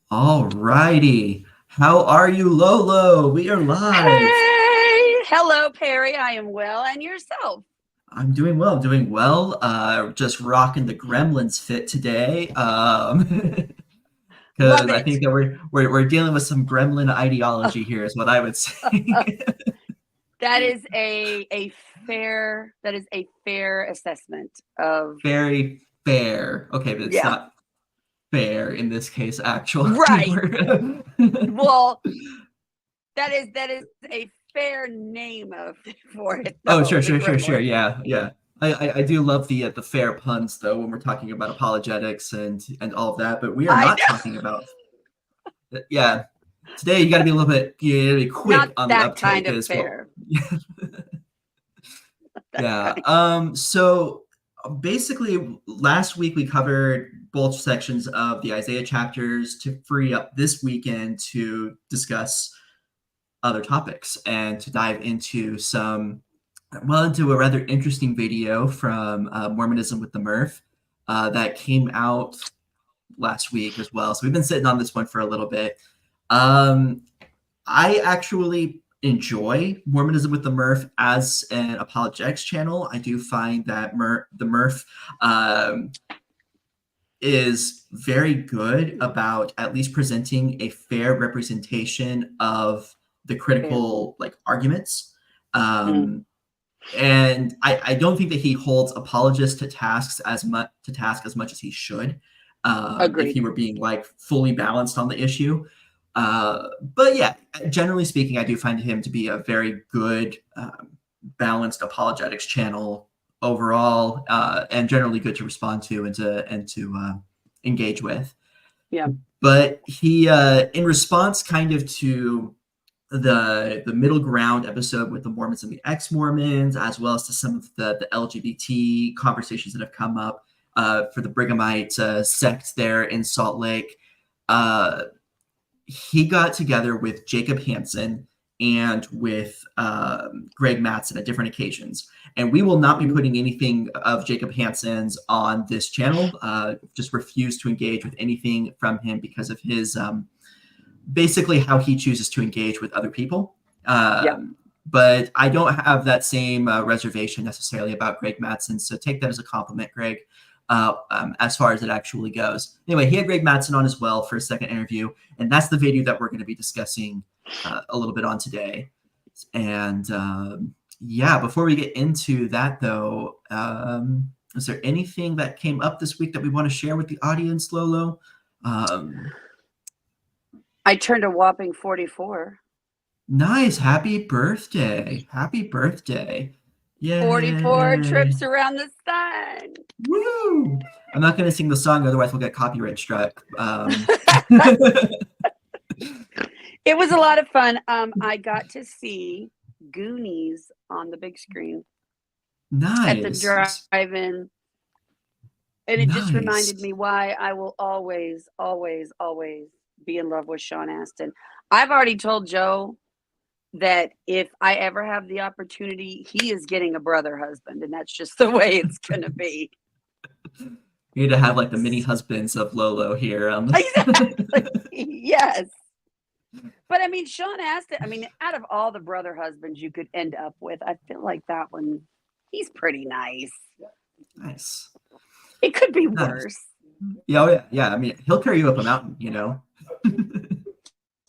All righty. How are you, Lolo? We are live. Hey, hello, Perry. I am well, and yourself? I'm doing well. I'm doing well. Just rocking the Gremlins fit today. Love Because I it. think that we're dealing with some Gremlin ideology here, is what I would say. That is a fair assessment of Very fair. Okay, but it's yeah. not fair in this case. Actually, Right. Well, that is a fair name for it Oh, though. The sure. gremlin. Yeah, yeah. I do love the fair puns though when we're talking about apologetics and all of that, but we are I not know. talking about yeah. Today you got to be a little bit you gotta be Not quick on the that uptake kind of as well. fair. That Yeah. kind. So basically, last week we covered both sections of the Isaiah chapters to free up this weekend to discuss other topics and to dive into into a rather interesting video from Mormonism with the Murph that came out last week as well. So we've been sitting on this one for a little bit. Um, I actually enjoy Mormonism with the Murph as an apologetics channel. I do find that the Murph um, is very good about at least presenting a fair representation of the Fair. critical arguments. Mm, And I don't think that he holds apologists to task as much as he should, if he agreed. were being fully balanced on the issue. But yeah, generally speaking, I do find him to be a very good, balanced apologetics channel overall, and generally good to respond to and to engage with. Yeah. But he, in response, kind of to the middle ground episode with the Mormons and the ex-Mormons, as well as to some of the LGBT conversations that have come up for the Brighamite sect there in Salt Lake. Uh, he got together with Jacob Hansen and with Greg Matsen at different occasions. And we will not be Mhm. putting anything of Jacob Hansen's on this channel. Just refuse to engage with anything from him because of his basically how he chooses to engage with other people. Yeah. But I don't have that same reservation necessarily about Greg Matsen. So take that as a compliment, Greg, as far as it actually goes. Anyway, he had Greg Matsen on as well for a second interview. And that's the video that we're going to be discussing a little bit on today. And yeah, before we get into that, though, is there anything that came up this week that we want to share with the audience, Lolo? I turned a whopping 44. Nice. Happy birthday. Happy birthday. 44 Yay. trips around the sun. Woo. I'm not going to sing the song, otherwise we'll get copyright struck. It was a lot of fun. I got to see Goonies on the big screen at the Nice. drive-in, and it just reminded Nice. me why I will always, always, always be in love with Sean Astin. I've already told Joe that if I ever have the opportunity, he is getting a brother husband, and that's just the way it's going to be. You need to have the mini husbands of Lolo here. Exactly. Yes. But I mean, Sean Astin, out of all the brother husbands you could end up with, I feel like that one, he's pretty nice. Nice. It could be Nice. worse. Yeah, oh, yeah. I mean, he'll carry you up a mountain, you know?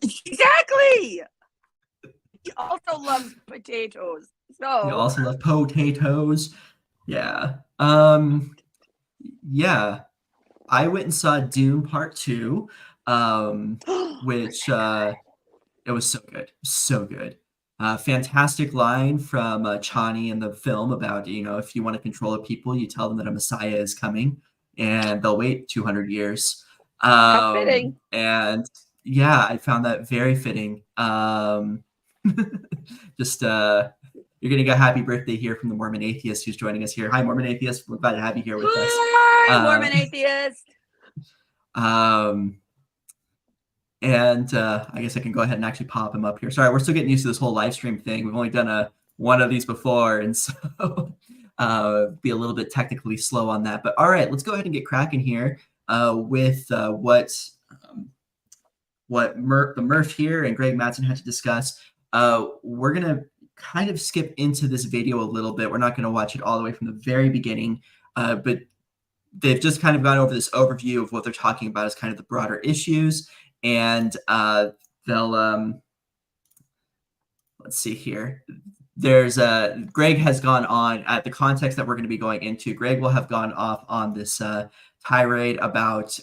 Exactly. He also loves potatoes. He So, also loves potatoes. Yeah. Yeah. I went and saw Dune Part 2, which it was so good. So good. Fantastic line from Chani in the film about, if you want to control a people, you tell them that a Messiah is coming and they'll wait 200 years. how fitting. And yeah, I found that very fitting. Just, you're going to get happy birthday here from the Mormon Atheist who's joining us here. Hi, Mormon Atheist. We're glad to have you here with us. Hi, Mormon atheist. Um, and I guess I can go ahead and actually pop him up here. Sorry, we're still getting used to this whole live stream thing. We've only done one of these before, and so be a little bit technically slow on that. But all right, let's go ahead and get cracking here with what what the Murph here and Greg Matsen had to discuss, we're going to kind of skip into this video a little bit. We're not going to watch it all the way from the very beginning, but they've just kind of gone over this overview of what they're talking about as kind of the broader issues. And they'll, let's see here. There's Greg has gone on at the context that we're going to be going into. Greg will have gone off on this tirade about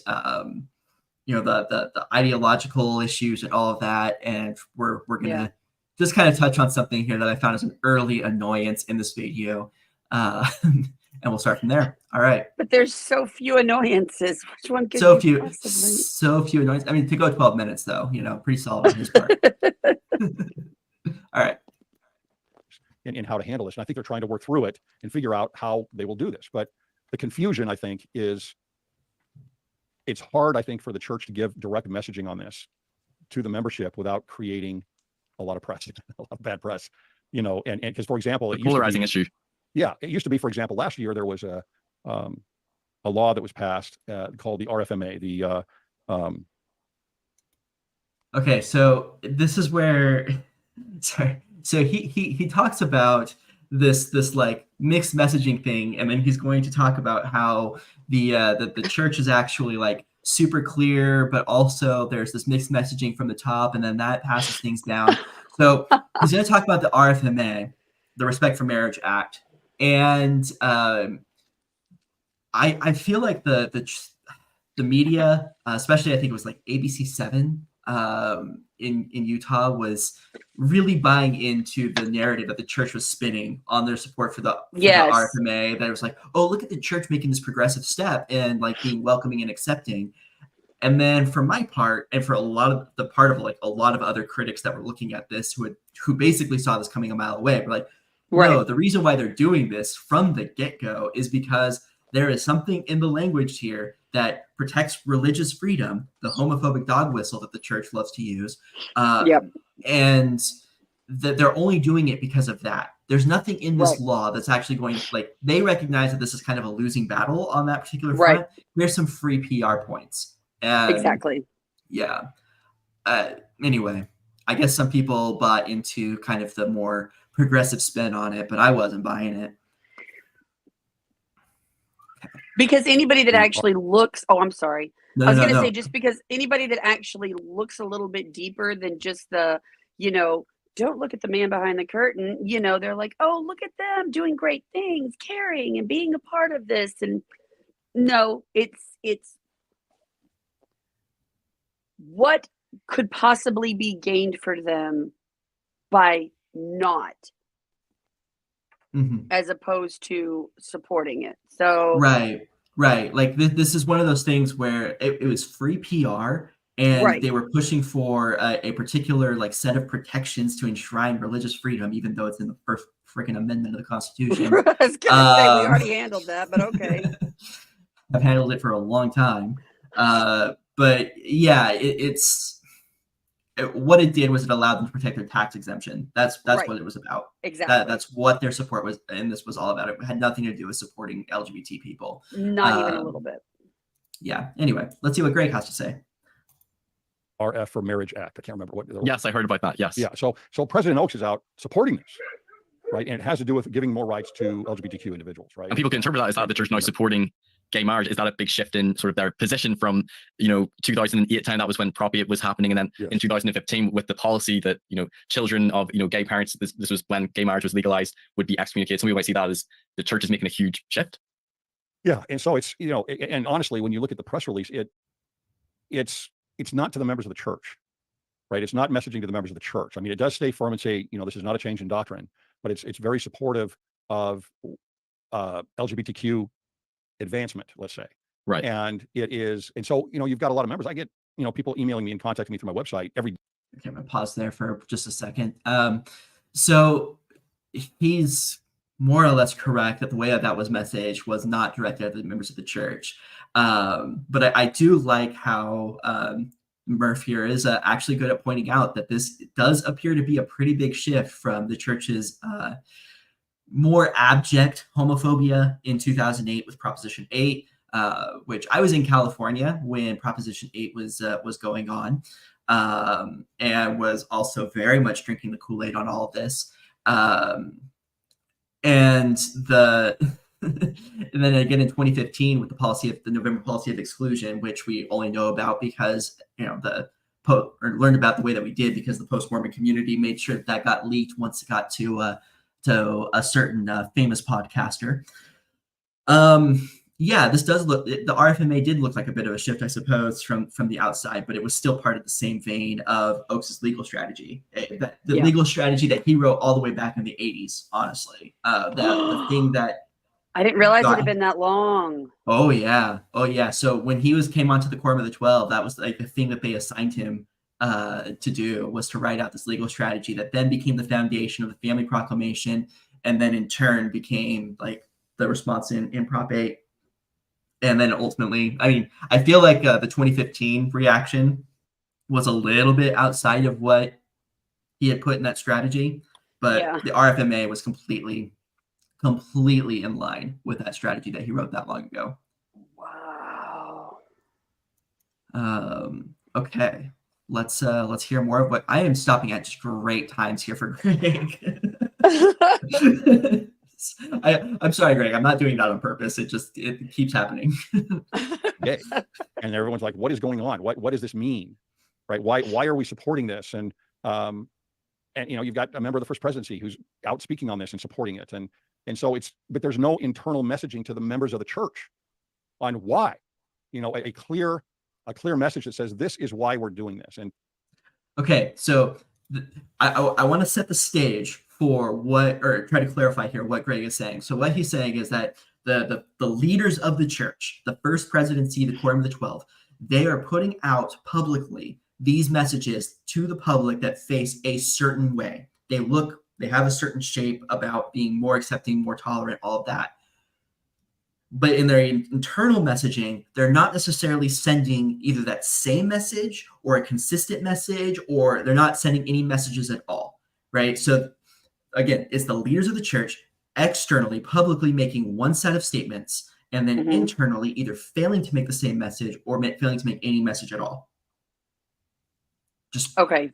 the ideological issues and all of that, and we're gonna just kind of touch on something here that I found as an early annoyance in this video, and we'll start from there. All right. But there's so few annoyances. Which one could so you few possibly? So few annoyances. I mean, to go 12 minutes though, pretty solid on his part. All right. In how to handle this. And I think they're trying to work through it and figure out how they will do this. But the confusion, I think, is it's hard, I think, for the church to give direct messaging on this to the membership without creating a lot of press, a lot of bad press, and because, for example, a polarizing issue. Yeah, it used to be, for example, last year there was a law that was passed called the RFMA. Okay, so this is where, sorry. So he talks about this like mixed messaging thing, and then he's going to talk about how the church is actually like super clear, but also there's this mixed messaging from the top, and then that passes things down. So he's going to talk about the RFMA, the Respect for Marriage Act, and I feel like the media, especially I think it was like ABC7 in Utah, was really buying into the narrative that the church was spinning on their support for the RFMA. That it was like, oh, look at the church making this progressive step and like being welcoming and accepting. And then for my part, and for a lot of other critics that were looking at this, who basically saw this coming a mile away, were like, no, the reason why they're doing this from the get-go is because there is something in the language here that protects religious freedom, the homophobic dog whistle that the church loves to use. And that they're only doing it because of that. There's nothing in this law that's actually going to, like, they recognize that this is kind of a losing battle on that particular front. There's some free PR points. Exactly. Yeah. Anyway, I guess some people bought into kind of the more progressive spin on it, but I wasn't buying it. Because anybody that actually looks, I was going to say, just because anybody that actually looks a little bit deeper than just the, don't look at the man behind the curtain, they're like, oh, look at them doing great things, caring and being a part of this. And no, it's what could possibly be gained for them by not, as opposed to supporting it. So right. Like this is one of those things where it was free PR, and they were pushing for a particular like set of protections to enshrine religious freedom, even though it's in the first freaking amendment of the Constitution. I was gonna say we already handled that, but okay. I've handled it for a long time, but yeah, what it did was it allowed them to protect their tax exemption. That's what it was about. Exactly. That's what their support was, and this was all about. It had nothing to do with supporting LGBT people. Not even a little bit. Yeah. Anyway, let's see what Greg has to say. RF for Marriage Act. I can't remember what. Yes, I heard about that. Yes. Yeah. So President Oaks is out supporting this, right? And it has to do with giving more rights to LGBTQ individuals, right? And people can interpret that as that the church now supporting gay marriage. Is that a big shift in sort of their position from 2008 time? That was when Prop 8 was happening, and then in 2015 with the policy that children of gay parents, this was when gay marriage was legalized, would be excommunicated. Some people might see that as the church is making a huge shift. Yeah, and so it's and honestly, when you look at the press release, it's not to the members of the church, right? It's not messaging to the members of the church. I mean, it does stay firm and say this is not a change in doctrine, but it's very supportive of LGBTQ advancement, let's say. Right. And it is, and so, you've got a lot of members. I get, people emailing me and contacting me through my website every. Okay, I'm gonna pause there for just a second. So he's more or less correct that the way that was messaged was not directed at the members of the church. But I do like how Murph here is actually good at pointing out that this does appear to be a pretty big shift from the church's more abject homophobia in 2008 with Proposition 8, which I was in California when Proposition 8 was going on. and was also very much drinking the Kool-Aid on all of this. And then again in 2015 with the November policy of exclusion, which we only know about because learned about the way that we did because the post-Mormon community made sure that got leaked once it got to a certain famous podcaster. This does look, the RFMA did look like a bit of a shift, I suppose, from the outside, but it was still part of the same vein of Oakes' legal strategy, the legal strategy that he wrote all the way back in the 80s, honestly. The thing that I didn't realize it had been that long. Oh yeah. So when he came onto the Quorum of the 12, that was like the thing that they assigned him to do, was to write out this legal strategy that then became the foundation of the Family Proclamation, and then in turn became like the response in Prop 8. And then ultimately, I mean, I feel like the 2015 reaction was a little bit outside of what he had put in that strategy, but the RFMA was completely in line with that strategy that he wrote that long ago. Wow. Okay, let's hear more of what I am stopping at just great times here for Greg. I'm sorry, Greg. I'm not doing that on purpose. It keeps happening. Okay. And everyone's like, what is going on? What does this mean? Right? Why are we supporting this? And you've got a member of the First Presidency who's out speaking on this and supporting it. And so but there's no internal messaging to the members of the church on why, a clear message that says this is why we're doing this. And okay, so I want to set the stage for try to clarify here what Greg is saying. So what he's saying is that the leaders of the church, the First Presidency, the Quorum of the 12, they are putting out publicly these messages to the public that face a certain way. They have a certain shape about being more accepting, more tolerant, all of that. But in their internal messaging, they're not necessarily sending either that same message or a consistent message, or they're not sending any messages at all, right? So again, it's the leaders of the church externally, publicly making one set of statements, and then internally either failing to make the same message or failing to make any message at all. Okay.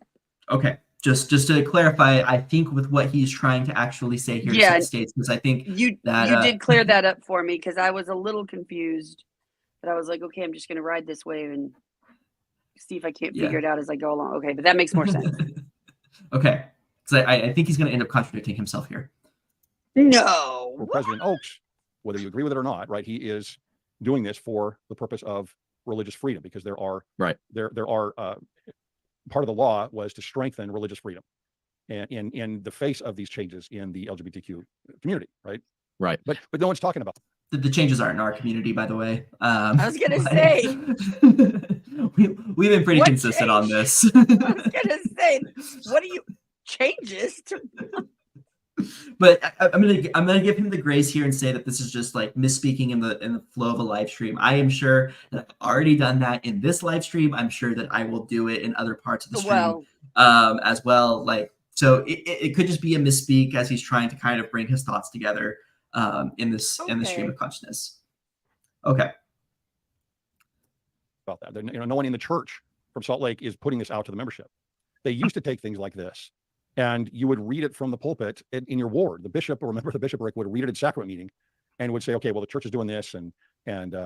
Just to clarify, I think with what he's trying to actually say here, States, because I think you did clear that up for me, because I was a little confused, but I was like, okay, I'm just going to ride this wave and see if I can't figure it out as I go along. Okay, but that makes more sense. Okay, because I think he's going to end up contradicting himself here. No. For President Oakes, whether you agree with it or not, right, he is doing this for the purpose of religious freedom, because there are part of the law was to strengthen religious freedom, and in the face of these changes in the LGBTQ community, right? But no one's talking about the changes aren't in our community, by the way. I was gonna say we've been pretty consistent on this. I was gonna say, what do you changes to? But I'm gonna give him the grace here and say that this is just like misspeaking in the flow of a live stream. I am sure that I've already done that in this live stream. I'm sure that I will do it in other parts of the stream as well. Like, so it could just be a misspeak as he's trying to kind of bring his thoughts together in the stream of consciousness. Okay. About that, no one in the church from Salt Lake is putting this out to the membership. They used to take things like this, and you would read it from the pulpit in your ward. The bishop, or a member of the bishopric, would read it in sacrament meeting and would say, okay, well, the church is doing this, and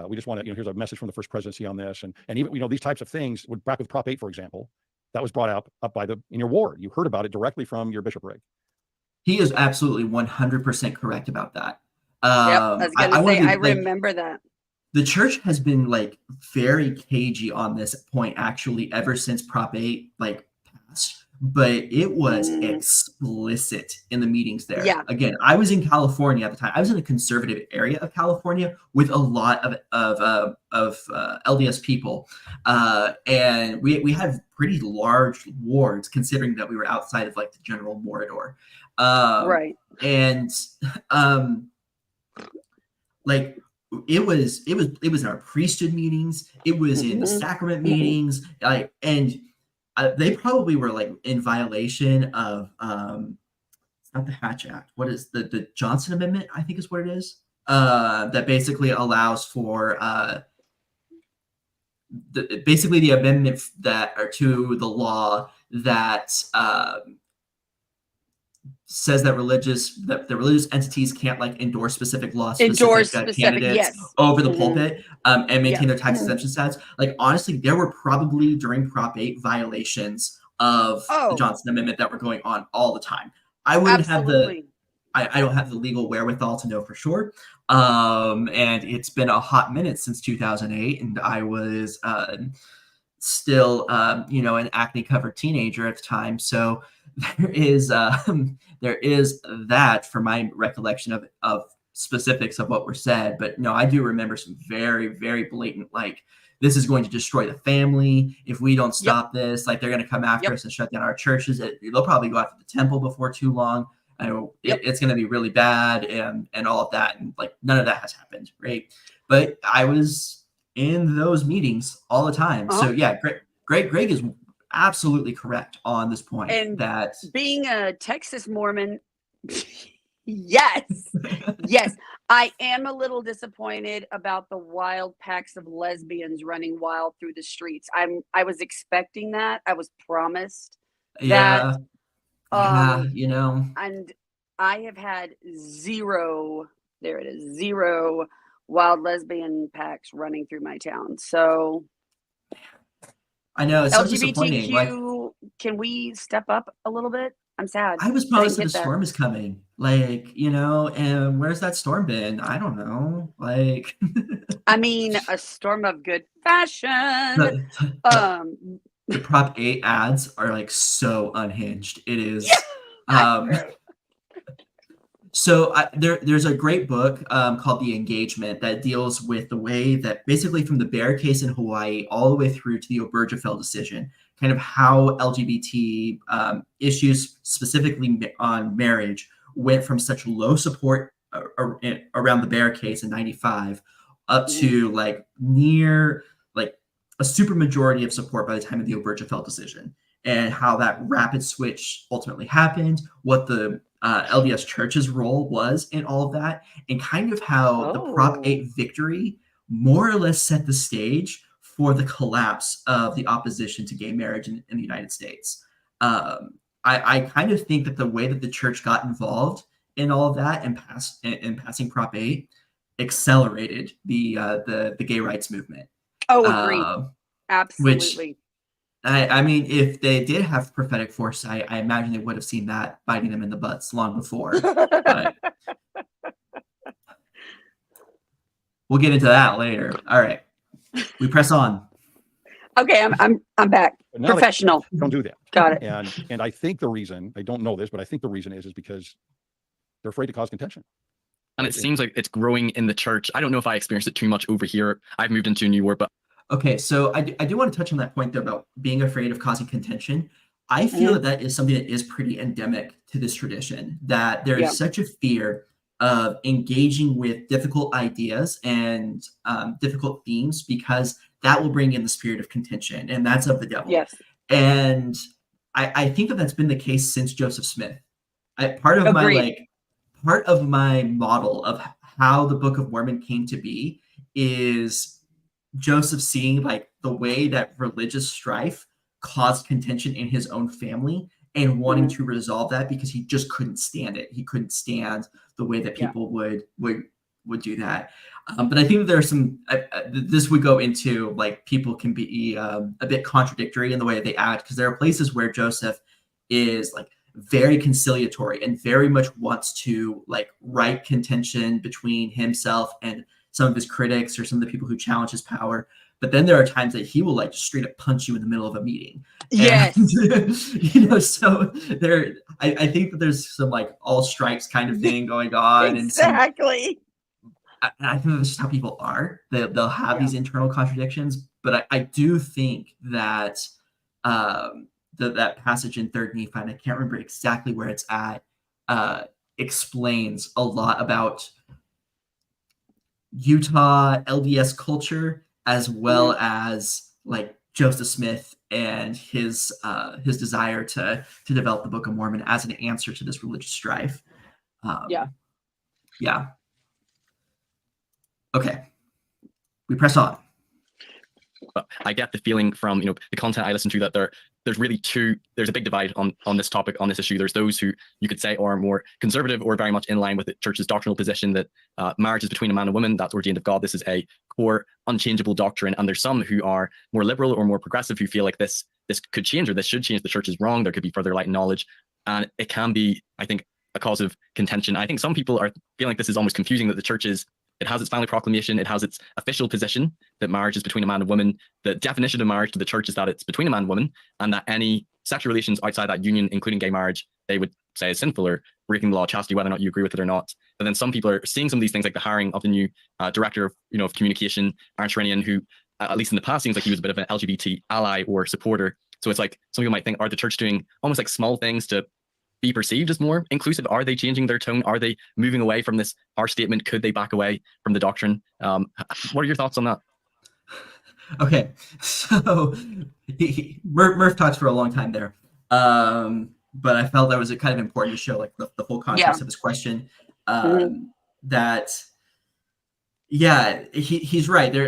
we just want to, here's a message from the First Presidency on this. And even, these types of things would back with Prop 8, for example, that was brought up by in your ward. You heard about it directly from your bishopric. He is absolutely 100% correct about that. I was going to say, I remember that. The church has been like very cagey on this point, actually, ever since Prop 8 passed. But it was explicit in the meetings there. Yeah. Again, I was in California at the time. I was in a conservative area of California with a lot of LDS people, and we had pretty large wards, considering that we were outside of like the general Morador. Right. And like it was in our priesthood meetings. It was in the sacrament meetings. They probably were like in violation of not the Hatch Act. What is the Johnson Amendment? I think is what it is. That basically allows for basically the amendment that or to the law that says that the religious entities can't like endorse specific law Endorse specific specific, candidates yes. over the Mhm. pulpit and maintain Yeah. their tax exemption status. Like honestly, there were probably during Prop 8 violations of the Oh, Johnson Amendment that were going on all the time. I wouldn't have the absolutely. I don't have the legal wherewithal to know for sure. And it's been a hot minute since 2008, and I was still, an acne-covered teenager at the time. So there is that for my recollection of specifics of what were said. But no, I do remember some very, very blatant, like, this is going to destroy the family if we don't stop this. Like, they're going to come after us and shut down our churches. They'll probably go after the temple before too long. I know it's going to be really bad and all of that. And like, none of that has happened, right? But I was in those meetings all the time. So yeah, Greg is absolutely correct on this point. And that being a Texas Mormon, yes, I am a little disappointed about the wild packs of lesbians running wild through the streets. I was expecting that. I was promised that. And I have had zero wild lesbian packs running through my town. So I know it's so LGBTQ, disappointing. Like, can we step up a little bit? I'm sad. I was promised that a get that. storm is coming. Like, and where's that storm been? I don't know. Like, I mean, a storm of good fashion. The Prop 8 ads are like so unhinged. It is. So there's a great book called The Engagement that deals with the way that basically from the Bear case in Hawaii all the way through to the Obergefell decision, kind of how LGBT issues specifically on marriage went from such low support around the Bear case in 95 up to like near like a super majority of support by the time of the Obergefell decision, and how that rapid switch ultimately happened, what the LDS Church's role was in all of that, and kind of how the Prop 8 victory more or less set the stage for the collapse of the opposition to gay marriage in the United States. I kind of think that the way that the church got involved in all of that and passing Prop 8 accelerated the gay rights movement. Agreed. Absolutely. Which, I mean, if they did have prophetic foresight, I imagine they would have seen that biting them in the butts long before. But we'll get into that later. All right, we press on. Okay, I'm back. Professional. Don't do that. Got it. And I think the reason, I don't know this, but I think the reason is because they're afraid to cause contention. And it seems like it's growing in the church. I don't know if I experienced it too much over here. I've moved into New York, but okay, so I do want to touch on that point though about being afraid of causing contention. I feel that is something that is pretty endemic to this tradition, that there is such a fear of engaging with difficult ideas and difficult themes, because that will bring in the spirit of contention, and that's of the devil. Yes. And I think that that's been the case since Joseph Smith. Part of my model of how the Book of Mormon came to be is Joseph seeing like the way that religious strife caused contention in his own family and wanting to resolve that, because he just couldn't stand it. He couldn't stand the way that people would do that. But I think that there are some, this would go into like people can be a bit contradictory in the way that they act, because there are places where Joseph is like very conciliatory and very much wants to like right contention between himself and some of his critics or some of the people who challenge his power. But then there are times that he will like just straight up punch you in the middle of a meeting. Yes. And, so there, I think that there's some like all strikes kind of thing going on. Exactly. And I think that's just how people are. They'll have these internal contradictions. But I do think that that passage in 3rd Nephi, and I can't remember exactly where it's at, explains a lot about Utah LDS culture, as well as like Joseph Smith and his desire to develop the Book of Mormon as an answer to this religious strife. Okay, we press on. But I get the feeling from the content I listen to that there's a big divide on this topic, on this issue. There's those who you could say are more conservative or very much in line with the church's doctrinal position that marriage is between a man and woman, that's ordained of God. This is a core unchangeable doctrine. And there's some who are more liberal or more progressive who feel like this could change, or this should change. The church is wrong. There could be further light and knowledge. And it can be, I think, a cause of contention. I think some people are feeling like this is almost confusing, that the church it has its family proclamation, it has its official position that marriage is between a man and woman. The definition of marriage to the church is that it's between a man and woman, and that any sexual relations outside that union, including gay marriage, they would say is sinful or breaking the law of chastity, whether or not you agree with it or not. But then some people are seeing some of these things, like the hiring of the new director of communication, Aaron Sherinian, who at least in the past seems like he was a bit of an LGBT ally or supporter. So it's like some people might think, are the church doing almost like small things to be perceived as more inclusive? Are they changing their tone? Are they moving away from this harsh statement? Could they back away from the doctrine? What are your thoughts on that? Okay, so Murph talks for a long time there, but I felt that was kind of important to show like the full context of his question. That, yeah, he's right. There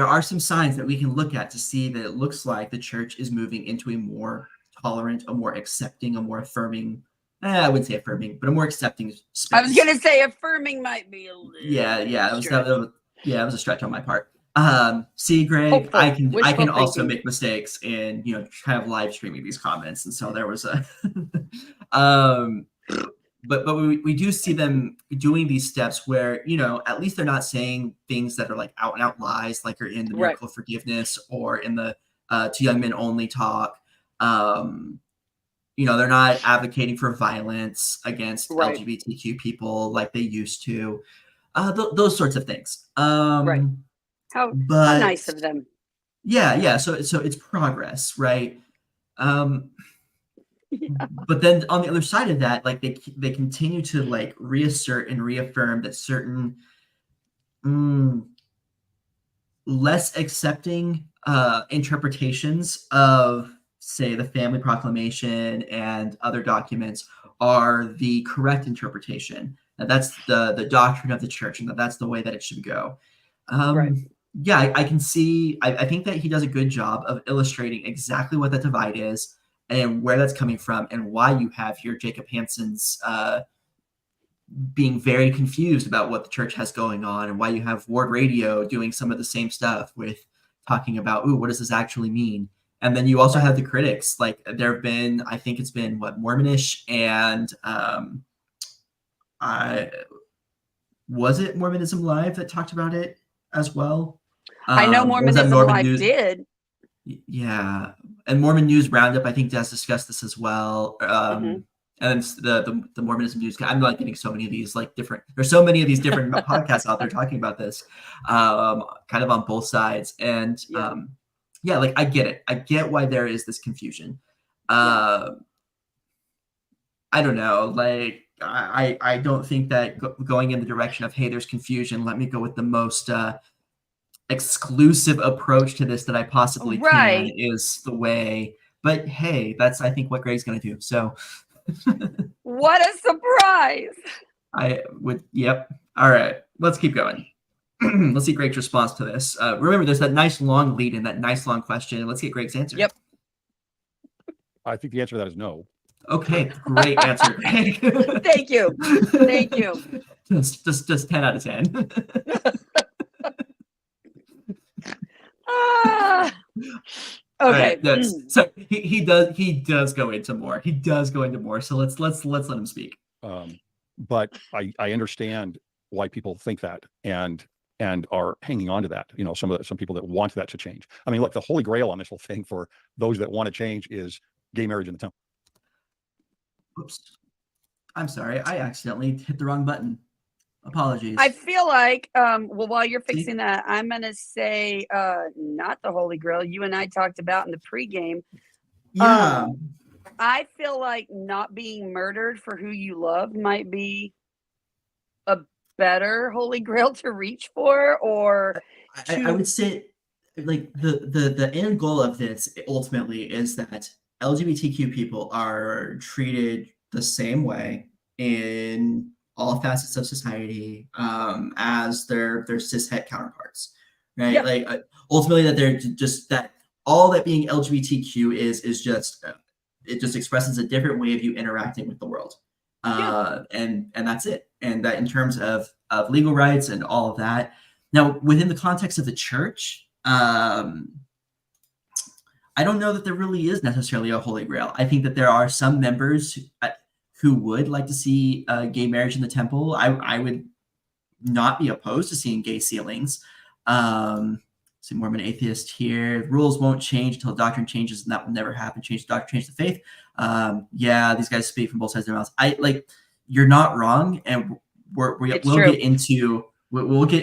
are some signs that we can look at to see that it looks like the church is moving into a more tolerant, a more accepting, a more affirming, I wouldn't say affirming, but a more accepting space. I was going to say affirming might be a little it was a stretch on my part. See, Greg, Hopeful. I can Wishful also thinking. make mistakes in kind of live streaming these comments, and so there was a but we do see them doing these steps where at least they're not saying things that are like out and out lies, like are in the miracle of forgiveness or in the to young men only talk. They're not advocating for violence against LGBTQ people like they used to. Those sorts of things. How nice of them. Yeah. So it's progress, right? But then on the other side of that, like they continue to like reassert and reaffirm that certain less accepting interpretations of, say, the family proclamation and other documents are the correct interpretation. And that's the doctrine of the church, and that's the way that it should go. Yeah, I can see. I think that he does a good job of illustrating exactly what that divide is and where that's coming from, and why you have here Jacob Hansen's being very confused about what the church has going on, and why you have Ward Radio doing some of the same stuff with talking about, what does this actually mean? And then you also have the critics. Like there have been, I think it's been Mormonish and was it Mormonism Live that talked about it as well? I know Mormonism Live did. Yeah, and Mormon News Roundup, I think, does discuss this as well. And then the Mormonism News. I'm like getting so many of these like different. There's so many of these different podcasts out there talking about this, kind of on both sides. And like I get it. I get why there is this confusion. I don't know. Like I don't think that going in the direction of, hey, there's confusion, let me go with the most exclusive approach to this that I possibly can is the way. But hey, that's I think what Greg's going to do. So what a surprise. I would. Yep. All right, let's keep going. Let's see Greg's response to this. Remember, there's that nice long lead in, that nice long question. Let's get Greg's answer. Yep. I think the answer to that is no. Okay, great answer, Greg. Thank you. Thank you. Just 10 out of 10. Okay. Right, so he does go into more. He does go into more. So let's let him speak. But I understand why people think that and are hanging on to that. Some people that want that to change. I mean, look, the holy grail on this whole thing for those that want to change is gay marriage in the temple. Oops. I'm sorry. I accidentally hit the wrong button. Apologies. I feel like, while you're fixing that, I'm going to say not the Holy Grail you and I talked about in the pregame. Yeah. I feel like not being murdered for who you love might be a better Holy Grail to reach for, or I would say like the end goal of this ultimately is that LGBTQ people are treated the same way in all facets of society as their cishet counterparts, right? Yeah. Like ultimately that they're just that all that being LGBTQ is just it just expresses a different way of you interacting with the world. And that's it. And that in terms of legal rights and all of that. Now, within the context of the church, I don't know that there really is necessarily a holy grail. I think that there are some members who would like to see gay marriage in the temple. I would not be opposed to seeing gay sealings. See Mormon atheist here. Rules won't change until doctrine changes, and that will never happen. Change the doctrine, change the faith. Yeah, these guys speak from both sides of their mouths. You're not wrong, and we'll get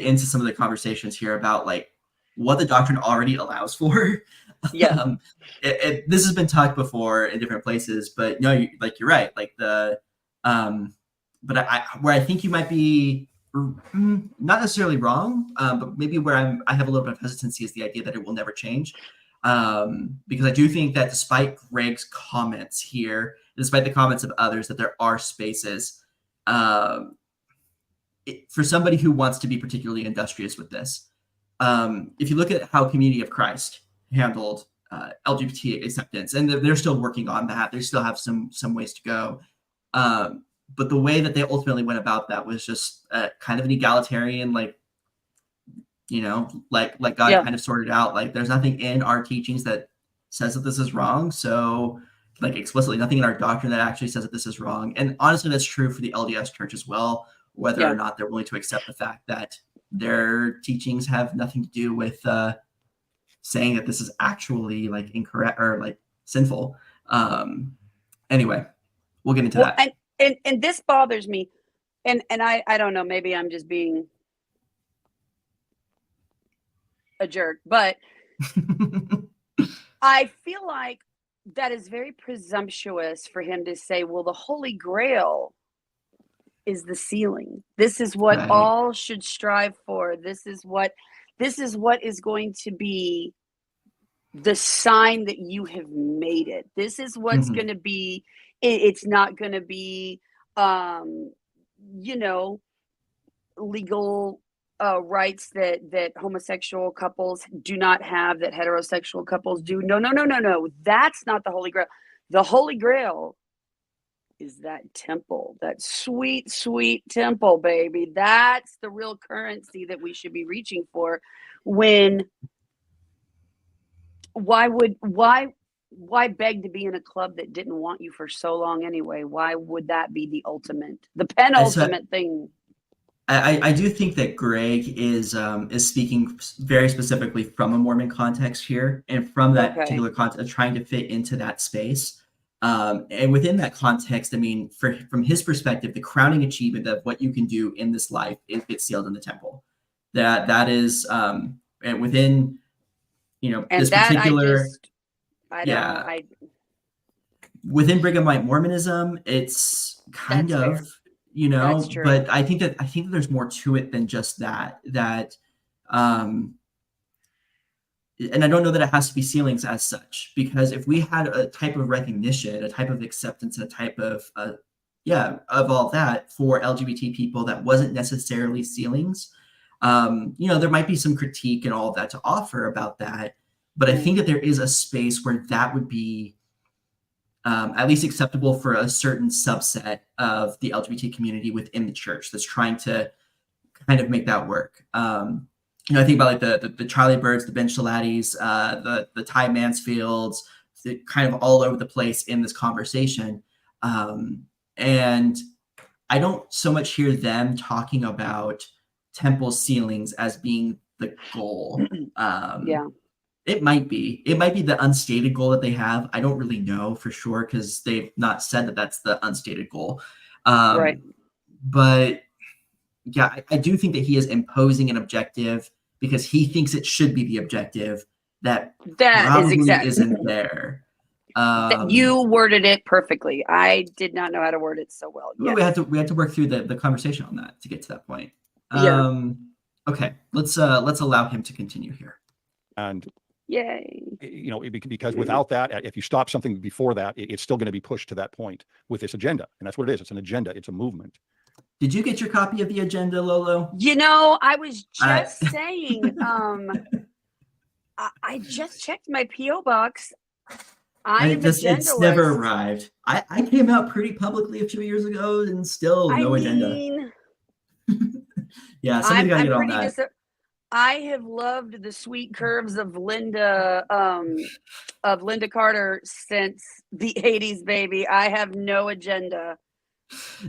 into some of the conversations here about like what the doctrine already allows for. Yeah. This has been talked before in different places, but no, you're right. Like but where I think you might be not necessarily wrong, but maybe where I have a little bit of hesitancy is the idea that it will never change. Because I do think that despite Greg's comments here, despite the comments of others, that there are spaces for somebody who wants to be particularly industrious with this. If you look at how Community of Christ handled LGBT acceptance, and they're still working on that, they still have some ways to go. But the way that they ultimately went about that was just kind of an egalitarian, like God kind of sorted out, like there's nothing in our teachings that says that this is wrong. So like explicitly nothing in our doctrine that actually says that this is wrong. And honestly, that's true for the LDS church as well, whether or not they're willing to accept the fact that their teachings have nothing to do with saying that this is actually like incorrect or like sinful. Anyway, we'll get into that. And this bothers me. And I don't know, maybe I'm just being a jerk, but I feel like that is very presumptuous for him to say, well, the Holy Grail is the sealing. This is what all should strive for. This is what is going to be the sign that you have made it. This is what's going to be. It's not going to be, legal rights that homosexual couples do not have, that heterosexual couples do. No. That's not the Holy Grail. The Holy Grail is that temple, that sweet, sweet temple, baby. That's the real currency that we should be reaching for. Why beg to be in a club that didn't want you for so long anyway? Why would that be the penultimate thing? I do think that Greg is speaking very specifically from a Mormon context here, and from that particular context, trying to fit into that space. And within that context, I mean, from his perspective, the crowning achievement of what you can do in this life is get sealed in the temple. That is, and within, and this particular. Within Brighamite Mormonism, it's kind of fair. But I think that there's more to it than just that. And I don't know that it has to be sealings as such, because if we had a type of recognition, a type of acceptance, and a type of of all that for LGBT people that wasn't necessarily sealings, there might be some critique and all of that to offer about that. But I think that there is a space where that would be at least acceptable for a certain subset of the LGBT community within the church that's trying to kind of make that work. I think about like the Charlie Birds, the Ben Shalattis, the Ty Mansfields, kind of all over the place in this conversation. And I don't so much hear them talking about temple sealings as being the goal. It might be the unstated goal that they have. I don't really know for sure, because they've not said that that's the unstated goal. But yeah, I do think that he is imposing an objective because he thinks it should be the objective that probably isn't there. You worded it perfectly. I did not know how to word it so well. We had to work through the conversation on that to get to that point. Okay, let's allow him to continue here. And yay, because without that, if you stop something before that, it's still going to be pushed to that point with this agenda. And that's what it is. It's an agenda. It's a movement. Did you get your copy of the agenda, Lolo? You know, I was just I- saying, I just checked my P.O. box. I am It's agendaless. never arrived. I came out pretty publicly a few years ago and still no agenda. Yeah, somebody's got to get on that. I have loved the sweet curves of Linda Carter since the 80s, baby. I have no agenda.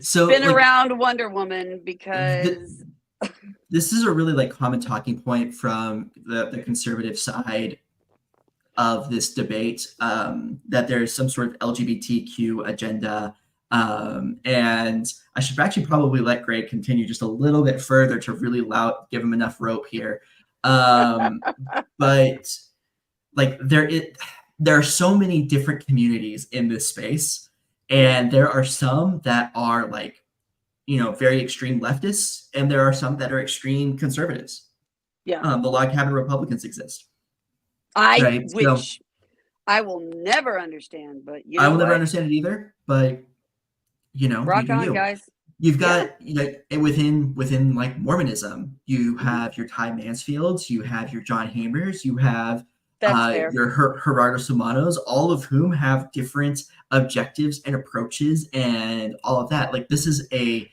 So Been like, around Wonder Woman because this is a really like common talking point from the conservative side of this debate, that there's some sort of LGBTQ agenda. And I should actually probably let Greg continue just a little bit further to really give him enough rope here. But like there are so many different communities in this space, and there are some that are like, you know, very extreme leftists, and there are some that are extreme conservatives. Yeah. The log cabin Republicans exist. Which I will never understand, but you know I will never what? understand it either. But you know, rock on, guys. You've got within like Mormonism, you have your Ty Mansfields, you have your John Hamers, you have your Gerardo Sumanos, all of whom have different objectives and approaches and all of that. Like this is a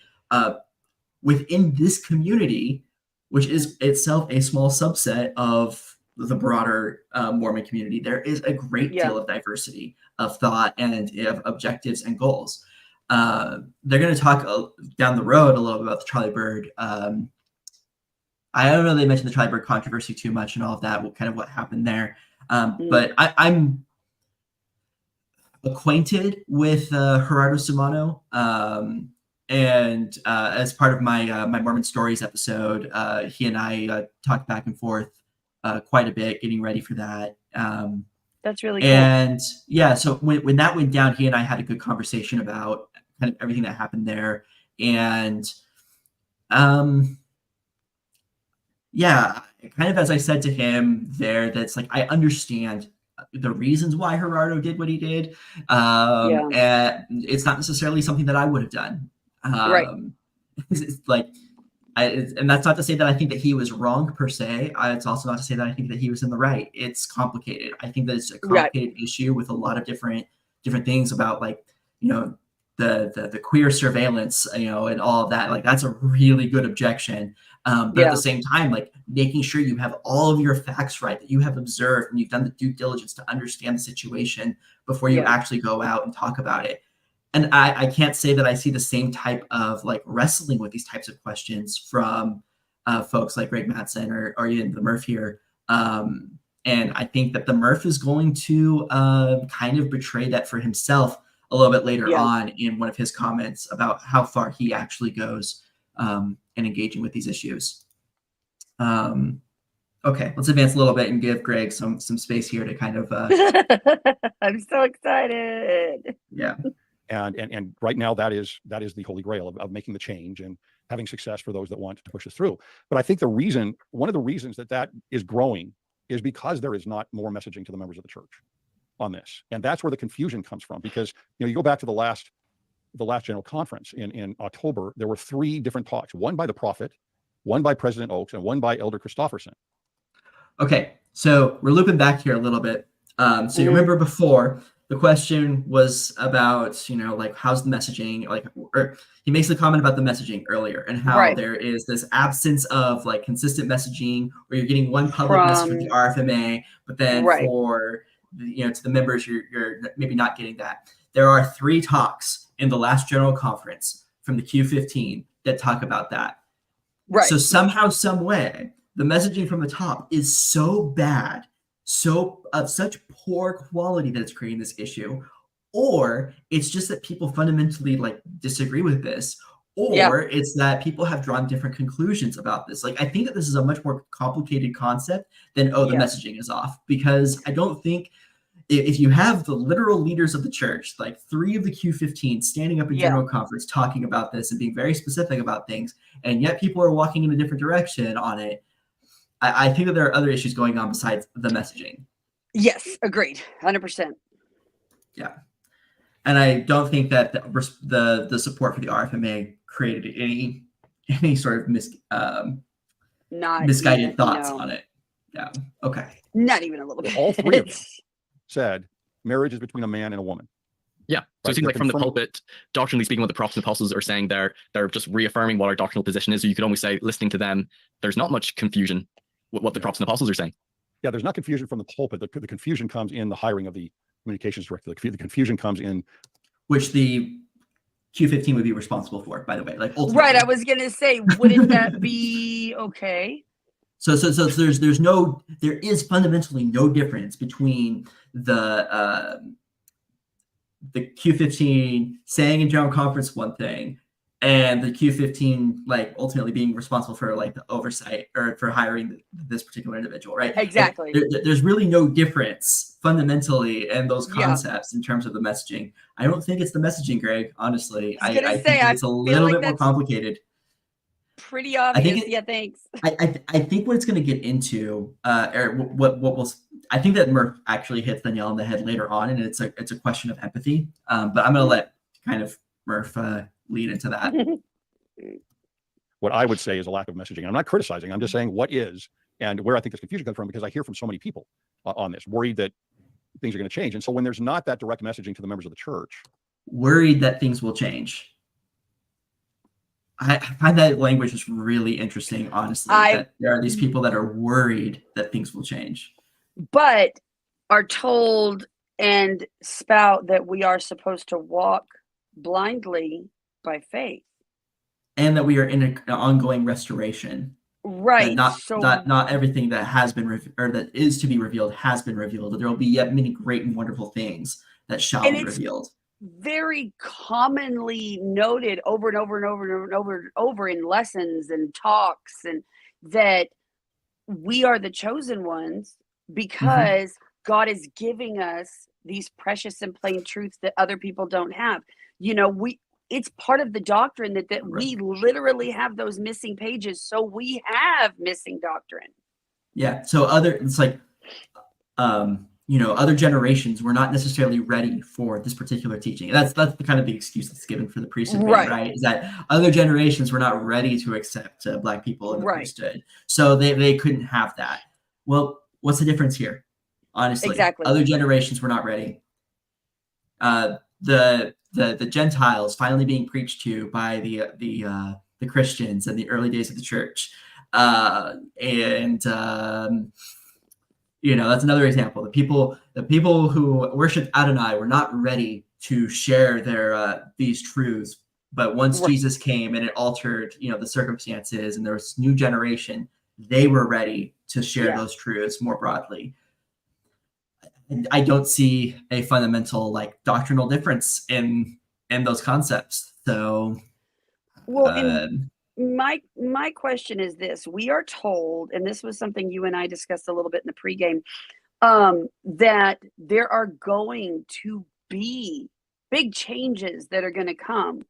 within this community, which is itself a small subset of the broader Mormon community, there is a great deal of diversity of thought and of objectives and goals. They're going to talk down the road a little bit about the Charlie Bird. I don't know, they mentioned the Charlie Bird controversy too much and all of that, kind of what happened there. But I'm acquainted with Gerardo Sumano. And as part of my my Mormon Stories episode, he and I talked back and forth quite a bit, getting ready for that. That's really cool. And yeah, so when that went down, he and I had a good conversation about kind of everything that happened there. And yeah, kind of as I said to him there, that's like, I understand the reasons why Gerardo did what he did. And it's not necessarily something that I would have done. Right. It's like, and that's not to say that I think that he was wrong per se. It's also not to say that I think that he was in the right. It's complicated. I think that it's a complicated issue with a lot of different things about, like, you know, the queer surveillance, you know, and all of that. Like, that's a really good objection. But at the same time, like, making sure you have all of your facts right, that you have observed and you've done the due diligence to understand the situation before you actually go out and talk about it. And I can't say that I see the same type of like wrestling with these types of questions from folks like Greg Matsen or even the Murph here. And I think that the Murph is going to kind of betray that for himself a little bit later on in one of his comments about how far he actually goes in engaging with these issues. Okay, let's advance a little bit and give Greg some space here to kind of. I'm so excited. Yeah. And right now that is the holy grail of making the change and having success for those that want to push us through. But I think one of the reasons that is growing is because there is not more messaging to the members of the church on this. And that's where the confusion comes from, because, you know, you go back to the last general conference in October, there were 3 different talks, one by the prophet, one by President Oaks, and one by Elder Christofferson. Okay, so we're looping back here a little bit. So you remember before, the question was about, you know, like, how's the messaging, like, or he makes a comment about the messaging earlier and how there is this absence of like consistent messaging, where you're getting one public message from the RFMA, but then for, you know, to the members, you're maybe not getting that. There are 3 talks in the last general conference from the Q15 that talk about that. Right. So somehow, some way, the messaging from the top is so bad, so of such poor quality, that it's creating this issue, or it's just that people fundamentally like disagree with this, or it's that people have drawn different conclusions about this. Like, I think that this is a much more complicated concept than, the messaging is off, because I don't think if you have the literal leaders of the church, like 3 of the Q15 standing up in general conference talking about this and being very specific about things, and yet people are walking in a different direction on it, I think that there are other issues going on besides the messaging. Yes, agreed, 100%. Yeah, and I don't think that the support for the RFMA created any sort of Not misguided even, thoughts no. on it. Yeah. Okay. Not even a little bit. All three of them said marriage is between a man and a woman. Yeah. So Right, it seems they're like from the confirming- pulpit, doctrinally speaking, what the prophets and apostles are saying there, they're just reaffirming what our doctrinal position is. So you could almost say, listening to them, there's not much confusion with what the prophets and apostles are saying. Yeah, there's not confusion from the pulpit. The confusion comes in the hiring of the communications director. The confusion comes in Which the Q15 would be responsible for, by the way. Like ultimately. Right. I was gonna say, wouldn't that be okay? So there is fundamentally no difference between the Q15 saying in general conference one thing and the Q15 like ultimately being responsible for like the oversight or for hiring this particular individual, right? Exactly. There's really no difference fundamentally in those Yeah. concepts in terms of the messaging. I don't think it's the messaging, Greg, honestly. I was gonna I say, think I it's a feel little like bit more that's complicated. pretty obvious. it- Yeah, thanks. I think what it's going to get into, or what will, I think that Murph actually hits the nail on the head later on, and it's a question of empathy. But I'm going to let kind of Murph lead into that. what I would say is a lack of messaging. I'm not criticizing. I'm just saying what is and where I think this confusion comes from, because I hear from so many people on this, worried that things are going to change. And so when there's not that direct messaging to the members of the church, Worried that things will change. I find that language is really interesting, honestly. That there are these people that are worried that things will change, but are told and spout that we are supposed to walk blindly by faith. and that we are in an ongoing restoration. Right. That not everything that has been or that is to be revealed has been revealed. That there will be yet many great and wonderful things that shall be revealed. Very commonly noted over and over and over and over and over in lessons and talks, and that we are the chosen ones because God is giving us these precious and plain truths that other people don't have. You know, it's part of the doctrine that we literally have those missing pages, so we have missing doctrine. Yeah. So it's like other generations were not necessarily ready for this particular teaching. That's the kind of the excuse that's given for the priesthood, right? Is that other generations were not ready to accept Black people in the priesthood, so they couldn't have that. Well, what's the difference here? Honestly, exactly. Other generations were not ready. The Gentiles finally being preached to by the Christians in the early days of the church, that's another example. The people who worshipped Adonai were not ready to share their these truths. But once Jesus came and it altered, the circumstances, and there was new generation, they were ready to share those truths more broadly. And I don't see a fundamental doctrinal difference in those concepts. So, my question is this: we are told, and this was something you and I discussed a little bit in the pregame, that there are going to be big changes that are going to come,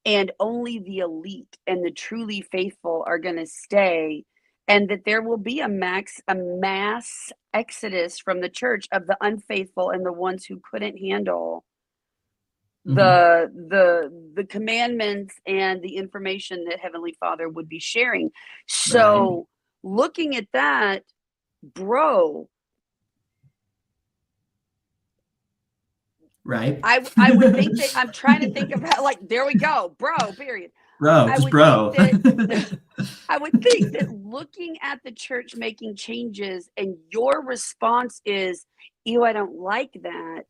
and only the elite and the truly faithful are going to stay, and that there will be a mass exodus from the church of the unfaithful and the ones who couldn't handle the commandments and the information that Heavenly Father would be sharing. So looking at that, bro, I would think that I'm trying to think of how, there we go, bro, period. I would think that looking at the church making changes and your response is, ew, I don't like that.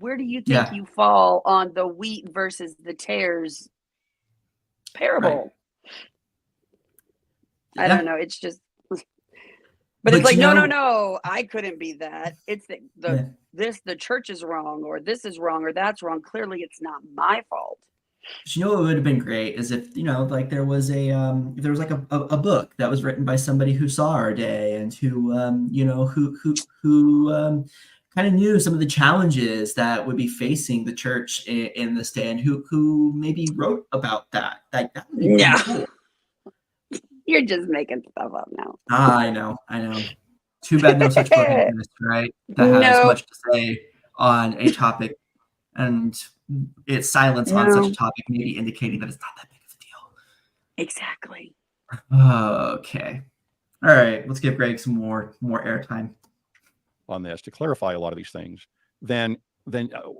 Where do you think you fall on the wheat versus the tares parable? I don't know. It's just, but it's like, no, I couldn't be that. It's the church is wrong, or this is wrong, or that's wrong. Clearly it's not my fault. What would have been great is if, there was a book that was written by somebody who saw our day and who kind of knew some of the challenges that would be facing the church in this day, and who maybe wrote about that. That would be really cool. You're just making stuff up now. I know. Too bad no such book exists, right? That has much to say on a topic And its silence on such a topic may be indicating that it's not that big of a deal. Exactly. Okay. All right. Let's give Greg some more airtime on this to clarify a lot of these things. Then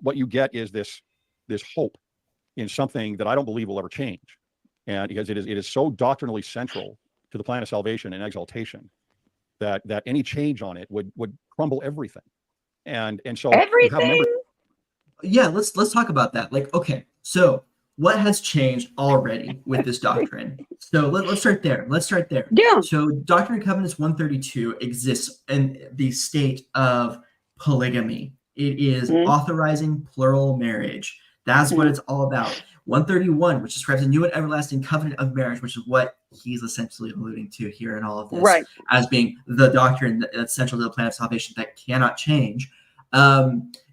what you get is this hope in something that I don't believe will ever change, and because it is so doctrinally central to the plan of salvation and exaltation that any change on it would crumble everything. And so you have members. Yeah, let's talk about that. Like, okay, so what has changed already with this doctrine? So let's start there. Yeah. So Doctrine and Covenants 132 exists in the state of polygamy. It is authorizing plural marriage. That's what it's all about. 131, which describes a new and everlasting covenant of marriage, which is what he's essentially alluding to here in all of this, as being the doctrine that's central to the plan of salvation that cannot change,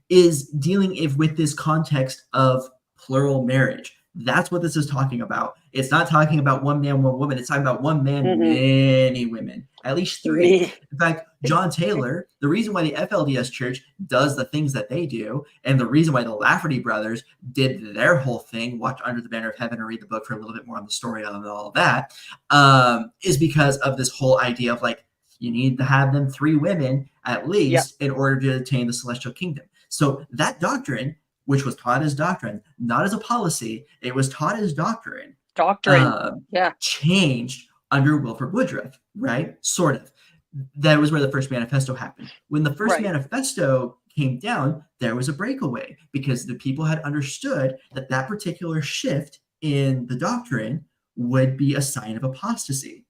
is dealing with this context of plural marriage. That's what this is talking about. It's not talking about one man, one woman. It's talking about one man, many women, at least 3. In fact, John Taylor, the reason why the FLDS Church does the things that they do, and the reason why the Lafferty brothers did their whole thing, watch Under the Banner of Heaven or read the book for a little bit more on the story of all of that, is because of this whole idea of like, you need to have them 3 women at least in order to attain the celestial kingdom. So that doctrine, which was taught as doctrine, not as a policy, it was taught as doctrine. Changed under Wilford Woodruff, right? Sort of. That was where the first manifesto happened. When the first manifesto came down, there was a breakaway because the people had understood that that particular shift in the doctrine would be a sign of apostasy.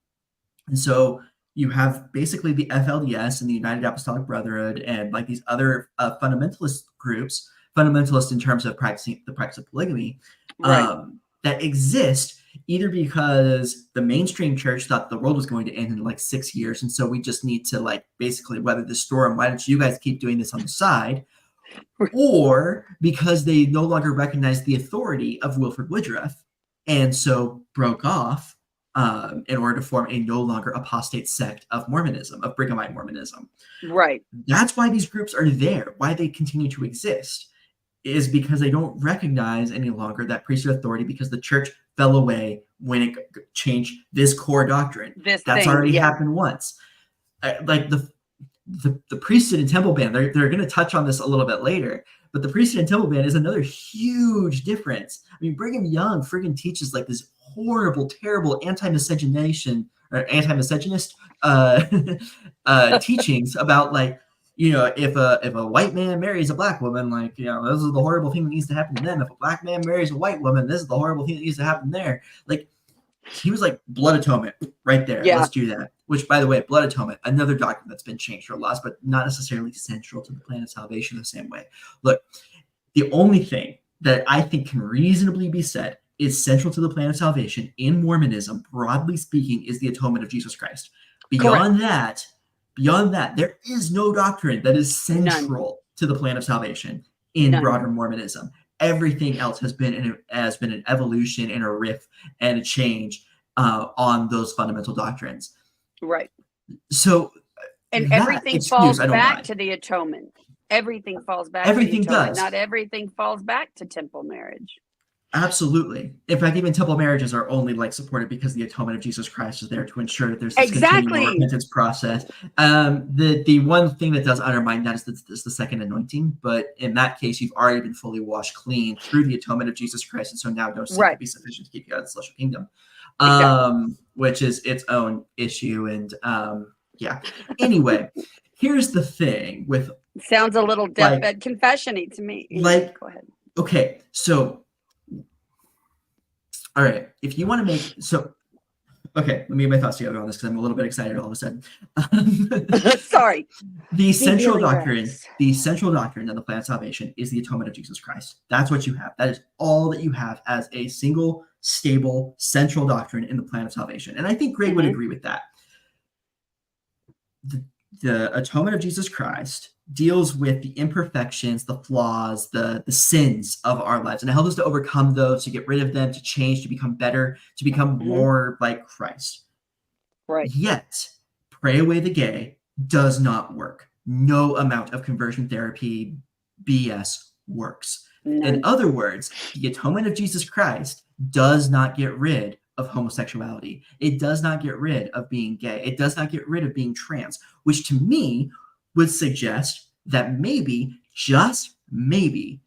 And so you have basically the FLDS and the United Apostolic Brotherhood and like these other fundamentalist groups, fundamentalist in terms of practicing the practice of polygamy, that exist either because the mainstream church thought the world was going to end in like 6 years, and so we just need to like basically weather the storm. Why don't you guys keep doing this on the side? Or because they no longer recognized the authority of Wilford Woodruff, and so broke off in order to form a no longer apostate sect of Mormonism, of Brighamite Mormonism. Right. That's why these groups are there, why they continue to exist, is because they don't recognize any longer that priesthood authority because the church fell away when it changed this core doctrine. That's already happened once. Like the priesthood and temple ban, they're going to touch on this a little bit later, but the priesthood and temple ban is another huge difference. I mean, Brigham Young friggin' teaches like this horrible, terrible anti-miscegenation or anti-miscegenist teachings about like, you know, if a white man marries a black woman, like, you know, this is the horrible thing that needs to happen to them. If a black man marries a white woman, this is the horrible thing that needs to happen there. Like, he was like, blood atonement right there. Yeah. Let's do that. Which, by the way, blood atonement, another doctrine that's been changed or lost, but not necessarily central to the plan of salvation the same way. Look, the only thing that I think can reasonably be said is central to the plan of salvation in Mormonism, broadly speaking, is the atonement of Jesus Christ. Beyond that, there is no doctrine that is central to the plan of salvation in broader Mormonism. Everything else has been an evolution and a riff and a change on those fundamental doctrines. Right. So, and everything falls back to the atonement. Everything falls back. Everything to the atonement. does. Not everything falls back to temple marriage. Absolutely. In fact, even temple marriages are only like supported because the atonement of Jesus Christ is there to ensure that there's this continual repentance process. The one thing that does undermine that is the second anointing, but in that case, you've already been fully washed clean through the atonement of Jesus Christ, and so now no sin can be sufficient to keep you out of the celestial kingdom, which is its own issue. And anyway, here's the thing with sounds a little deathbed confession-y to me. Like, go ahead. Okay, so. All right, if you want to let me get my thoughts together on this because I'm a little bit excited all of a sudden. Sorry. The central doctrine of the plan of salvation is the atonement of Jesus Christ. That's what you have. That is all that you have as a single, stable, central doctrine in the plan of salvation. And I think Greg would agree with that. The atonement of Jesus Christ deals with the imperfections, the flaws, the sins of our lives, and it helps us to overcome those, to get rid of them, to change, to become better, to become more like Christ. Right. Yet, pray away the gay does not work. No amount of conversion therapy BS works. In other words, the atonement of Jesus Christ does not get rid of homosexuality. It does not get rid of being gay. It does not get rid of being trans, which to me would suggest that maybe, just maybe,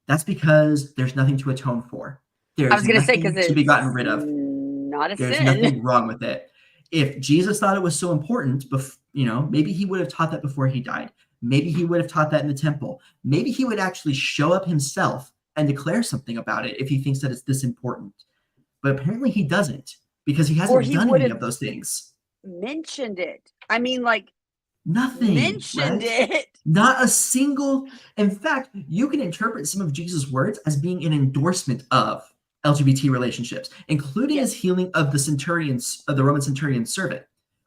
that's because there's nothing to atone for. There's I was going to say, nothing because to be gotten rid of. Not a There's sin. nothing wrong with it. If Jesus thought it was so important, maybe he would have taught that before he died. Maybe he would have taught that in the temple. Maybe he would actually show up himself and declare something about it if he thinks that it's this important. But apparently he doesn't, because he hasn't done any of those things. Mentioned it. I mean, like, nothing. Mentioned it. Not a single. In fact, you can interpret some of Jesus' words as being an endorsement of LGBT relationships, including his healing of the Roman centurion servant,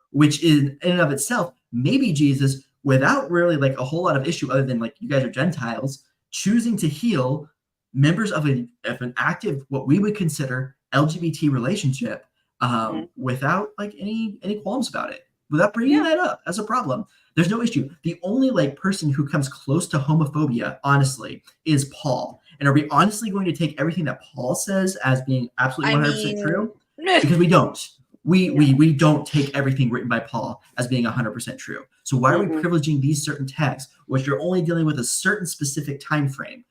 which in and of itself, maybe Jesus, without really like a whole lot of issue other than like, you guys are Gentiles, choosing to heal members of an active, what we would consider LGBT relationship, without like any qualms about it, without bringing that up as a problem. There's no issue. The only like person who comes close to homophobia, honestly, is Paul. And are we honestly going to take everything that Paul says as being absolutely 100% true? Because we don't. We don't take everything written by Paul as being 100% true. So why are we privileging these certain texts, which are only dealing with a certain specific time frame?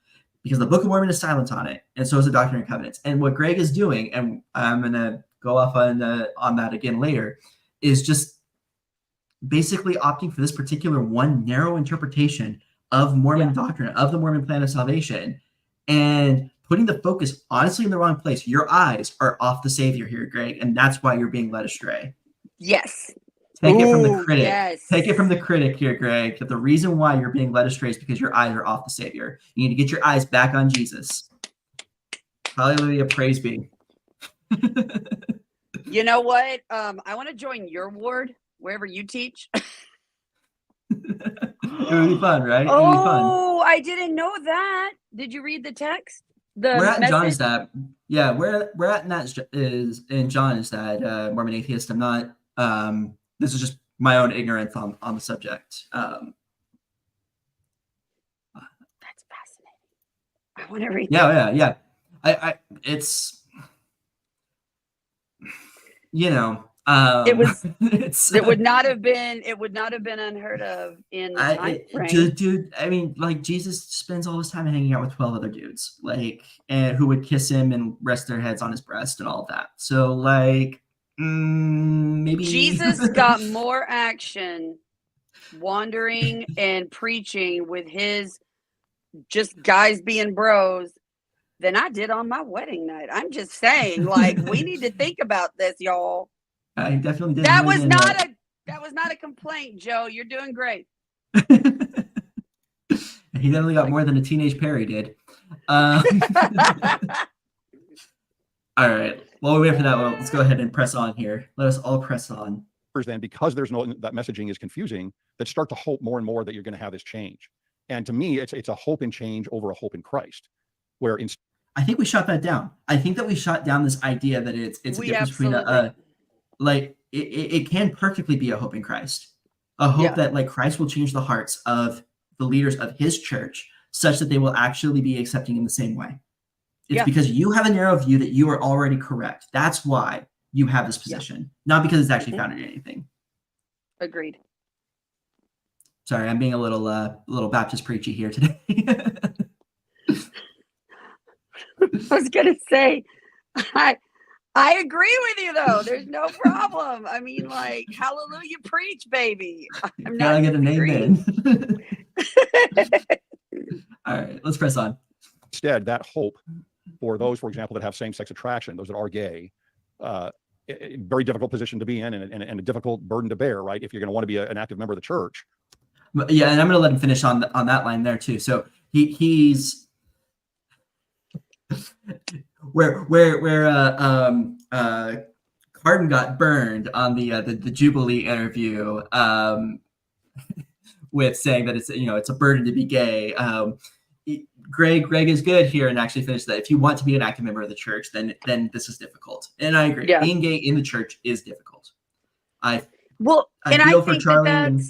Because the Book of Mormon is silent on it, and so is the Doctrine and Covenants. And what Greg is doing, and I'm going to go off on that again later, is just basically opting for this particular one narrow interpretation of Mormon doctrine, of the Mormon plan of salvation, and putting the focus honestly in the wrong place. Your eyes are off the Savior here, Greg, and that's why you're being led astray. Yes. Take it from the critic. Yes. Take it from the critic here, Greg, that the reason why you're being led astray is because your eyes are off the Savior. You need to get your eyes back on Jesus. Hallelujah, praise be. You know what? I want to join your ward wherever you teach. It would be fun, right? Oh, I didn't know that. Did you read the text? Where at John is that? Yeah, where at in that is in John is that Mormon atheist. I'm not. This is just my own ignorance on the subject. That's fascinating. I want to read. Yeah. It's it would not have been unheard of in the time frame. Dude, I mean, like, Jesus spends all his time hanging out with 12 other dudes, like, and who would kiss him and rest their heads on his breast and all of that. So, like, maybe Jesus got more action wandering and preaching with his just guys being bros than I did on my wedding night. I'm just saying, like, we need to think about this, y'all. I definitely did. That was not a complaint, Joe. You're doing great. He definitely got more than a teenage Perry did. All right. While we wait for that, let's go ahead and press on here. Let us all press on. Then, because that messaging is confusing, that start to hope more and more that you're going to have this change. And to me, it's a hope in change over a hope in Christ. Where I think we shot that down. I think that we shot down this idea that it's a difference between like it can perfectly be a hope in Christ, a hope that like Christ will change the hearts of the leaders of his church such that they will actually be accepting in the same way. It's because you have a narrow view that you are already correct. That's why you have this position, not because it's actually founded in anything. Agreed. Sorry, I'm being a little Baptist preachy here today. I was gonna say, I agree with you though. There's no problem. I mean, like, hallelujah, preach, baby. I'm not gonna get an amen. All right, let's press on. Instead, that hope for those, for example, that have same-sex attraction, those that are gay, very difficult position to be in, and a difficult burden to bear, right? If you're going to want to be an active member of the church. Yeah, and I'm going to let him finish on that line there too. So he's where Cardin got burned on the Jubilee interview with saying that it's a burden to be gay. Greg is good here and actually finished that. If you want to be an active member of the church, then this is difficult. And I agree. Yeah. Being gay in the church is difficult. I feel for Charlie.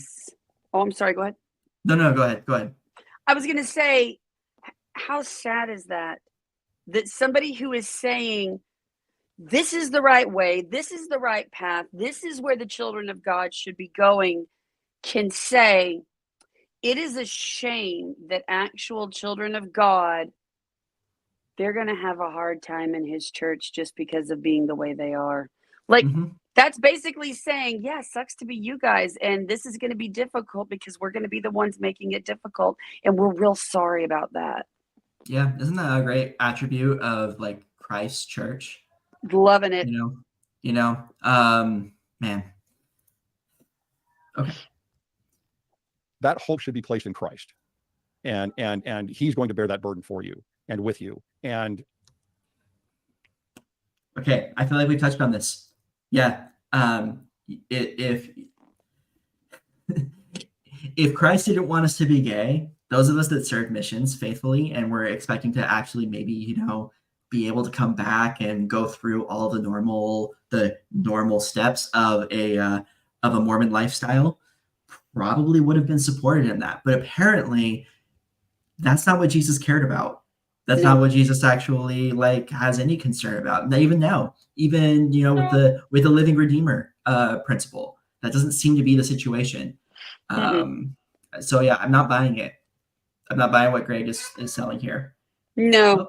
Oh, I'm sorry. Go ahead. No, go ahead. I was going to say, how sad is that? That somebody who is saying, this is the right way, this is the right path, this is where the children of God should be going, can say, it is a shame that actual children of God, they're going to have a hard time in his church just because of being the way they are. Like, that's basically saying, yeah, sucks to be you guys. And this is going to be difficult because we're going to be the ones making it difficult. And we're real sorry about that. Yeah. Isn't that a great attribute of like Christ's church? Loving it. Man. Okay. That hope should be placed in Christ. And he's going to bear that burden for you and with you. And okay, I feel like we touched on this. Yeah. If Christ didn't want us to be gay, those of us that serve missions faithfully and we're expecting to actually maybe, be able to come back and go through all the normal steps of a Mormon lifestyle, probably would have been supported in that. But apparently that's not what Jesus cared about. That's not what Jesus actually has any concern about. Not even now, even with the living Redeemer principle, that doesn't seem to be the situation. So yeah, I'm not buying it. I'm not buying what Greg is selling here. No.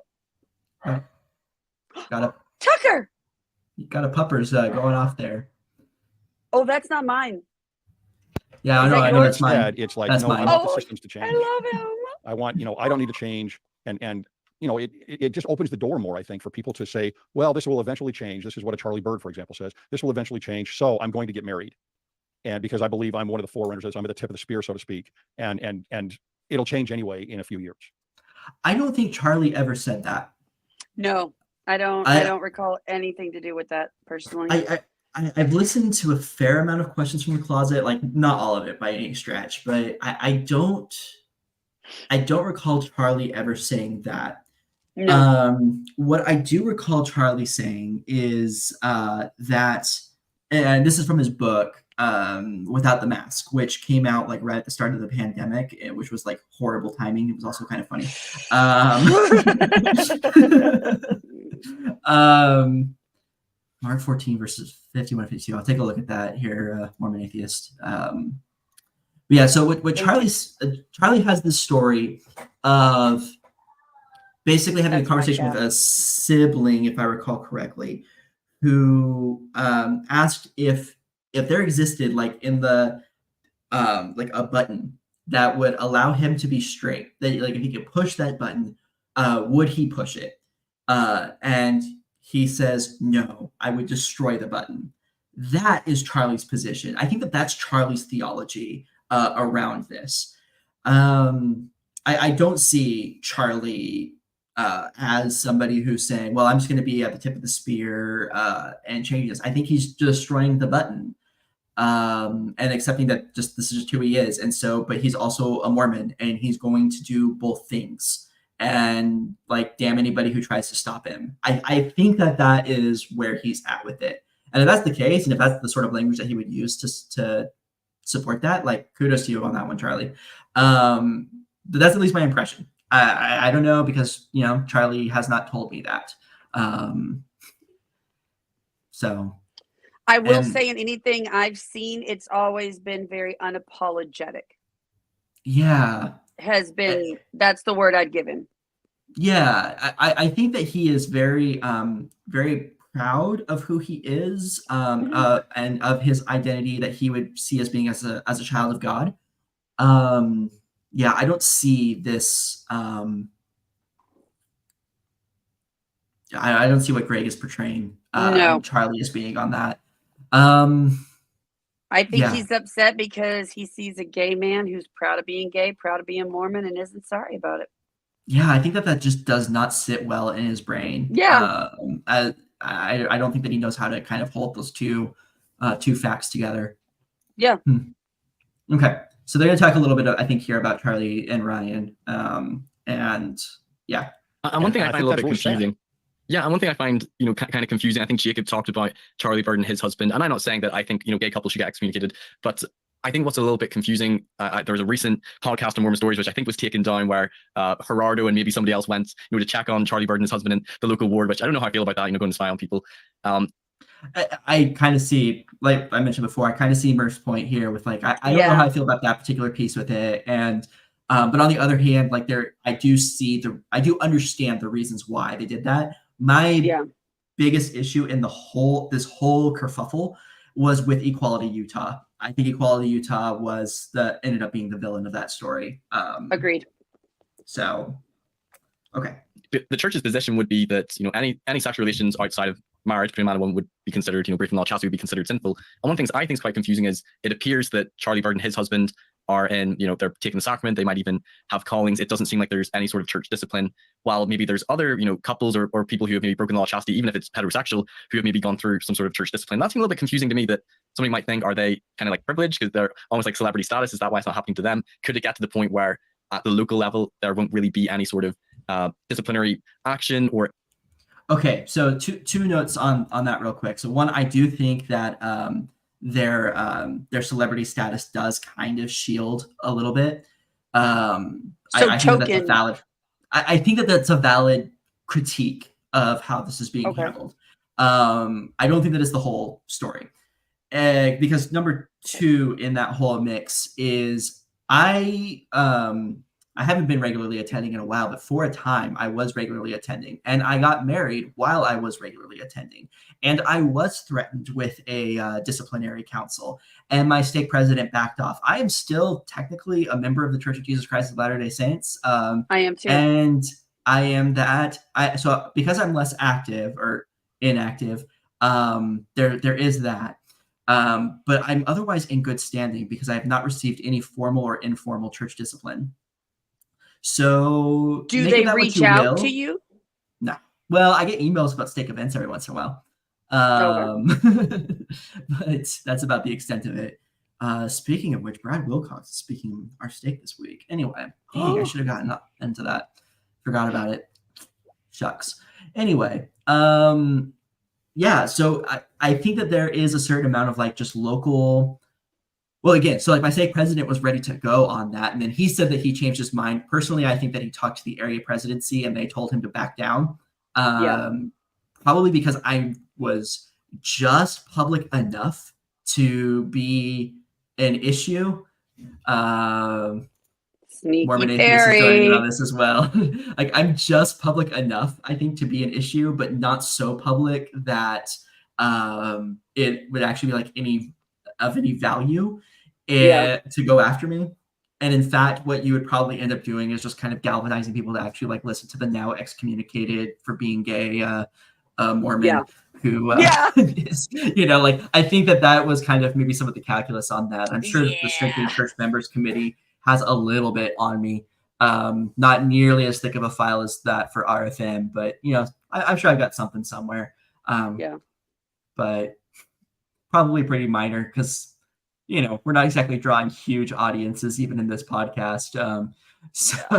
Oh. Tucker. You got a puppers going off there. Oh, that's not mine. Yeah, I know that's mine. It's like, that's no, mine. I want the systems to change. I love him. I want, I don't need to change. And it just opens the door more, I think, for people to say, well, this will eventually change. This is what a Charlie Bird, for example, says. This will eventually change. So I'm going to get married. And because I believe I'm one of the forerunners, I'm at the tip of the spear, so to speak. And it'll change anyway in a few years. I don't think Charlie ever said that. No, I don't recall anything to do with that personally. I've listened to a fair amount of questions from the closet, like not all of it by any stretch, but I don't recall Charlie ever saying that. No. What I do recall Charlie saying is that, and this is from his book, Without the Mask, which came out right at the start of the pandemic, which was horrible timing. It was also kind of funny. Mark 14 verses 51 52. I'll take a look at that here, Mormon Atheist. Yeah, so what Charlie has this story of basically having a conversation with a sibling, if I recall correctly, who asked if there existed in the a button that would allow him to be straight, that if he could push that button, would he push it? And he says, no, I would destroy the button. That is Charlie's position. I think that's Charlie's theology around this. I don't see Charlie as somebody who's saying, well, I'm just going to be at the tip of the spear and change this. I think he's destroying the button and accepting that this is just who he is. And so, but he's also a Mormon and he's going to do both things. And damn anybody who tries to stop him. I think that is where he's at with it. And if that's the case, and if that's the sort of language that he would use to support that, kudos to you on that one, Charlie. But that's at least my impression. I don't know because, Charlie has not told me that. So. I will say in anything I've seen, it's always been very unapologetic. Yeah. Has been, that's the word I'd give him. Yeah, I think that he is very very proud of who he is and of his identity that he would see as being as a child of God. Yeah, I don't see this I don't see what Greg is portraying Charlie as being on that. I think he's upset because he sees a gay man who's proud of being gay, proud of being Mormon, and isn't sorry about it. Yeah, I think that just does not sit well in his brain. Yeah. I don't think that he knows how to kind of hold those two facts together. Yeah. Okay. So they're going to talk a little bit, I think, here about Charlie and Ryan. And yeah. And one thing I find a little bit confusing. Yeah, and one thing I find, kind of confusing, I think Jacob talked about Charlie Bird and his husband, and I'm not saying that I think, gay couples should get excommunicated, but I think what's a little bit confusing, there was a recent podcast on Mormon Stories, which I think was taken down, where Gerardo and maybe somebody else went, to check on Charlie Bird and his husband in the local ward, which I don't know how I feel about that, going to spy on people. I kind of see, like I mentioned before, I kind of see Murph's point here with like, I don't know how I feel about that particular piece with it. And, but on the other hand, like I do understand the reasons why they did that. My biggest issue in this whole kerfuffle was with Equality Utah. I think Equality Utah ended up being the villain of that story. Agreed. So, okay. The church's position would be that, any sexual relations outside of marriage between a man and woman would be considered, breaking law of chastity would be considered sinful. And one of the things I think is quite confusing is it appears that Charlie Bird and his husband are in, they're taking the sacrament. They might even have callings. It doesn't seem like there's any sort of church discipline. While maybe there's other, couples or people who have maybe broken the law of chastity, even if it's heterosexual, who have maybe gone through some sort of church discipline. That's a little bit confusing to me, that somebody might think, are they kind of like privileged because they're almost like celebrity status? Is that why it's not happening to them? Could it get to the point where at the local level, there won't really be any sort of disciplinary action? Or okay, so two notes on that real quick. So one, I do think that their celebrity status does kind of shield a little bit. I think that's a valid. I think that's a valid critique of how this is being handled. I don't think that is the whole story, because number two in that whole mix is I haven't been regularly attending in a while, but for a time I was regularly attending, and I got married while I was regularly attending, and I was threatened with a disciplinary council, and my stake president backed off. I am still technically a member of the Church of Jesus Christ of Latter-day Saints. I am too. And I am that. So because I'm less active or inactive, there is that. But I'm otherwise in good standing because I have not received any formal or informal church discipline. So do they reach out to you? No. Well, I get emails about stake events every once in a while. But that's about the extent of it. Speaking of which, Brad Wilcox is speaking our stake this week. Anyway, dang, I should have gotten up into that. Forgot about it. Shucks. Anyway, yeah, so I think that there is a certain amount of like just local. Well, again, so like my stake president was ready to go on that, and then he said that he changed his mind. Personally, I think that he talked to the area presidency and they told him to back down. Probably because I was just public enough to be an issue. Sneaky Mormon atheists is joining in on this as well. Like I'm just public enough, I think, to be an issue, but not so public that it would actually be like any value to go after me. And in fact, what you would probably end up doing is just kind of galvanizing people to actually like listen to the now excommunicated for being gay Mormon who is, like I think that was kind of maybe some of the calculus on that. I'm sure that the Strengthening Church Members Committee has a little bit on me. Not nearly as thick of a file as that for RFM, but I'm sure I've got something somewhere. But probably pretty minor because we're not exactly drawing huge audiences even in this podcast. So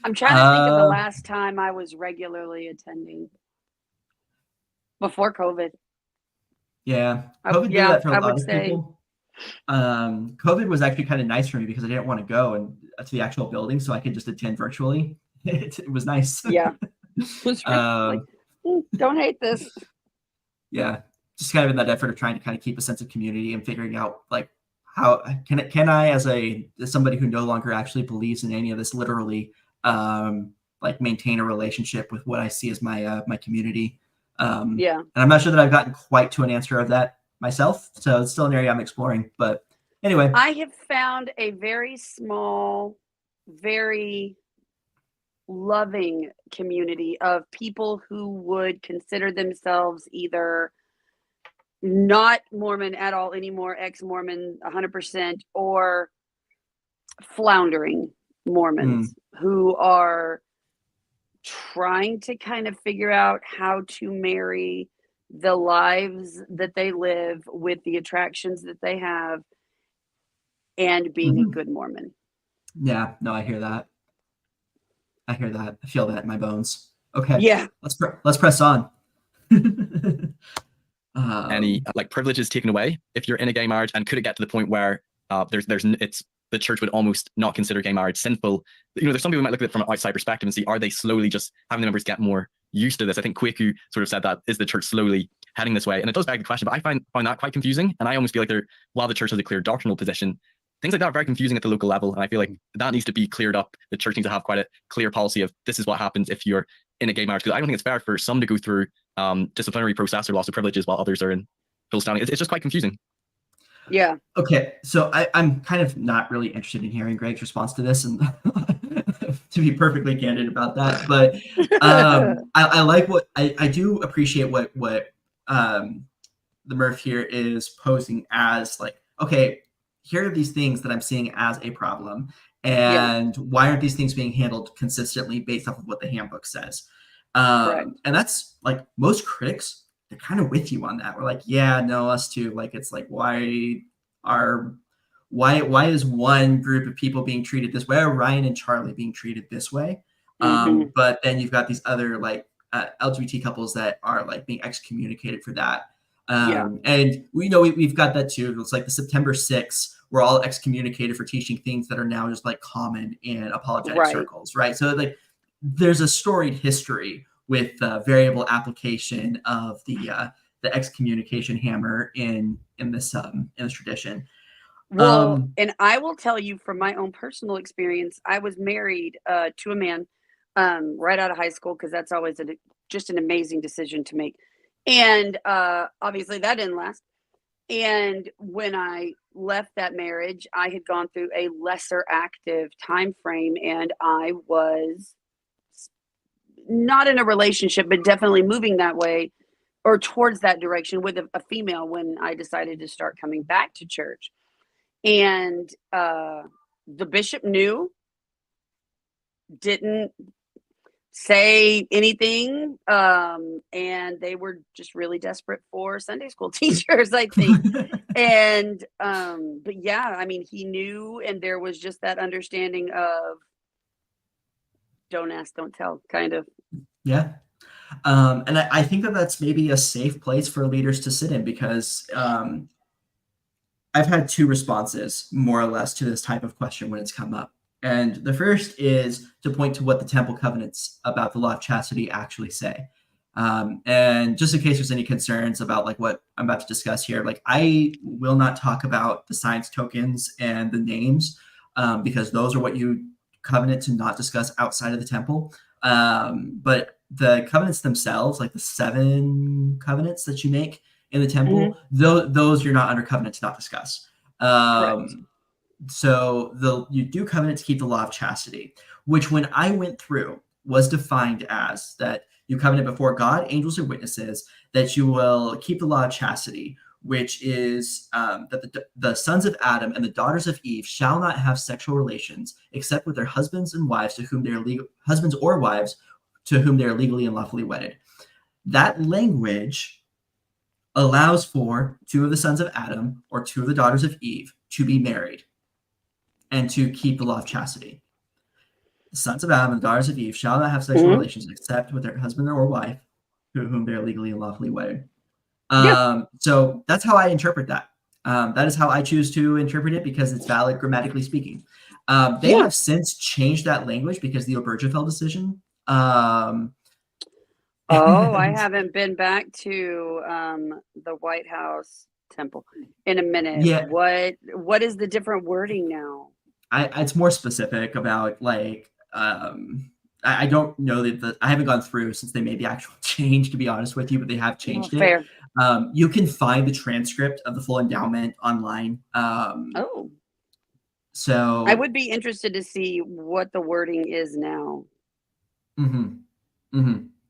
I'm trying to think of the last time I was regularly attending. Before COVID. Yeah. COVID did that for a lot of people. COVID was actually kind of nice for me because I didn't want to go to the actual building, so I could just attend virtually. It was nice. Yeah. Don't hate this. Yeah. Just kind of in that effort of trying to kind of keep a sense of community and figuring out like how can I as somebody who no longer actually believes in any of this literally like maintain a relationship with what I see as my my community. And I'm not sure that I've gotten quite to an answer of that myself, so it's still an area I'm exploring. But anyway, I have found a very small, very loving community of people who would consider themselves either not Mormon at all anymore, ex-Mormon 100%, or floundering Mormons who are trying to kind of figure out how to marry the lives that they live with the attractions that they have and being a good Mormon. Yeah, no, I hear that. I feel that in my bones. Okay. Yeah. Let's press on. any like privileges taken away if you're in a gay marriage, and could it get to the point where the church would almost not consider gay marriage sinful? There's some people who might look at it from an outside perspective and see, are they slowly just having the members get more used to this? I think Kwaku sort of said that, is the church slowly heading this way? And it does beg the question, but I find that quite confusing. And I almost feel like while the church has a clear doctrinal position, things like that are very confusing at the local level. And I feel like that needs to be cleared up. The church needs to have quite a clear policy of, this is what happens if you're in a gay marriage. Because I don't think it's fair for some to go through disciplinary process or loss of privileges while others are in full standing. It's just quite confusing. Yeah. Okay, so I'm kind of not really interested in hearing Greg's response to this, and to be perfectly candid about that, but I like what I do appreciate what the Murph here is posing as, like, okay, here are these things that I'm seeing as a problem, and why aren't these things being handled consistently based off of what the handbook says? And that's, like, most critics, they're kind of with you on that. We're like, yeah, no, us too. Like, it's like, why is one group of people being treated this way? Why are Ryan and Charlie being treated this way? But then you've got these other, like, LGBT couples that are, like, being excommunicated for that. And we know we've got that too. It's like the September 6th, we're all excommunicated for teaching things that are now just, like, common in apologetic circles, right? So, like, there's a storied history with variable application of the excommunication hammer in this tradition. Well, and I will tell you from my own personal experience, I was married to a man right out of high school, because that's always just an amazing decision to make. And obviously that didn't last. And when I left that marriage, I had gone through a lesser active time frame, and I was not in a relationship, but definitely moving that way or towards that direction with a female when I decided to start coming back to church. And the bishop knew, didn't say anything, and they were just really desperate for Sunday school teachers, I think. And but yeah, I mean, he knew, and there was just that understanding of don't ask, don't tell, kind of. Yeah. And I think that that's maybe a safe place for leaders to sit in, because I've had two responses, more or less, to this type of question when it's come up. And the first is to point to what the temple covenants about the law of chastity actually say. And just in case there's any concerns about, like, what I'm about to discuss here, like, I will not talk about the science tokens and the names, because those are what you covenant to not discuss outside of the temple. But the covenants themselves, like the 7 covenants that you make in the temple, those you're not under covenant to not discuss. So you do covenant to keep the law of chastity, which, when I went through, was defined as that you covenant before God, angels, or witnesses that you will keep the law of chastity, which is that the sons of Adam and the daughters of Eve shall not have sexual relations except with their husbands and wives to whom they are husbands or wives to whom they are legally and lawfully wedded. That language allows for 2 of the sons of Adam or 2 of the daughters of Eve to be married and to keep the law of chastity. The sons of Adam and the daughters of Eve shall not have sexual relations except with their husband or wife to whom they are legally and lawfully wedded. So that's how I interpret that. That is how I choose to interpret it, because it's valid grammatically speaking. They have since changed that language because the Obergefell decision. I haven't been back to the White House temple in a minute. Yeah. What is the different wording now? It's more specific about, like, I don't know that I haven't gone through since they made the actual change, to be honest with you, but they have changed it. Fair. You can find the transcript of the full endowment online. So I would be interested to see what the wording is now.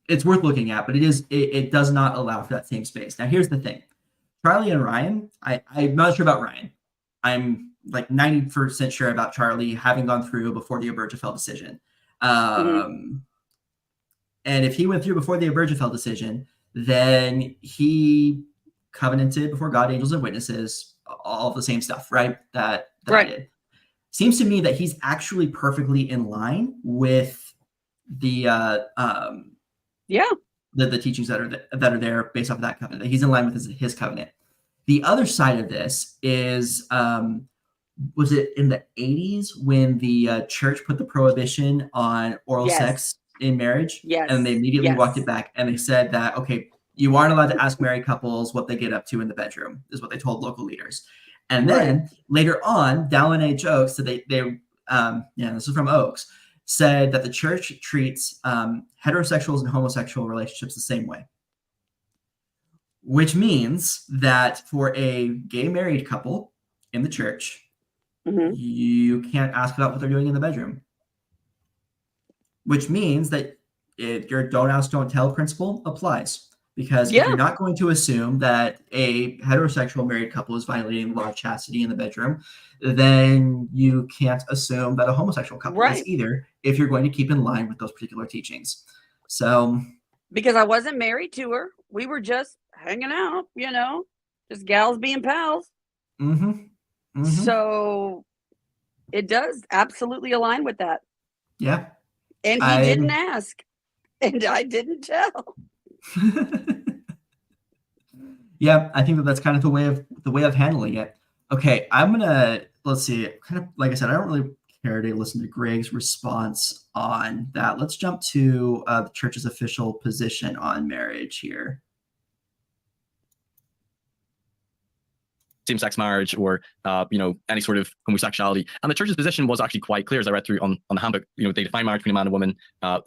It's worth looking at, but it does not allow for that same space. Now, here's the thing. Charlie and Ryan, I'm not sure about Ryan. I'm like 90% sure about Charlie, having gone through before the Obergefell decision. And if he went through before the Obergefell decision, then he covenanted before God, angels, and witnesses, all the same stuff, right? That I did. Seems to me that he's actually perfectly in line with the the teachings that are there based off of that covenant. He's in line with his covenant. The other side of this is, was it in the 80s when the church put the prohibition on oral sex in marriage? Yes. And they immediately walked it back, and they said that, okay, you aren't allowed to ask married couples what they get up to in the bedroom, is what they told local leaders. And then later on, Dallin H. Oaks, so this is from Oaks, said that the church treats heterosexuals and homosexual relationships the same way. Which means that for a gay married couple in the church, you can't ask about what they're doing in the bedroom. Which means that your don't ask, don't tell principle applies. Because if you're not going to assume that a heterosexual married couple is violating the law of chastity in the bedroom, then you can't assume that a homosexual couple is either, if you're going to keep in line with those particular teachings. So, because I wasn't married to her, we were just hanging out, just gals being pals. So it does absolutely align with that. Yeah. And he didn't ask, and I didn't tell. Yeah, I think that's kind of the way of handling it. Okay, I'm gonna, let's see, kind of like I said, I don't really care to listen to Greg's response on that. Let's jump to the church's official position on marriage here. Same-sex marriage or any sort of homosexuality, and the church's position was actually quite clear, as I read through on the handbook. They define marriage between a man and woman.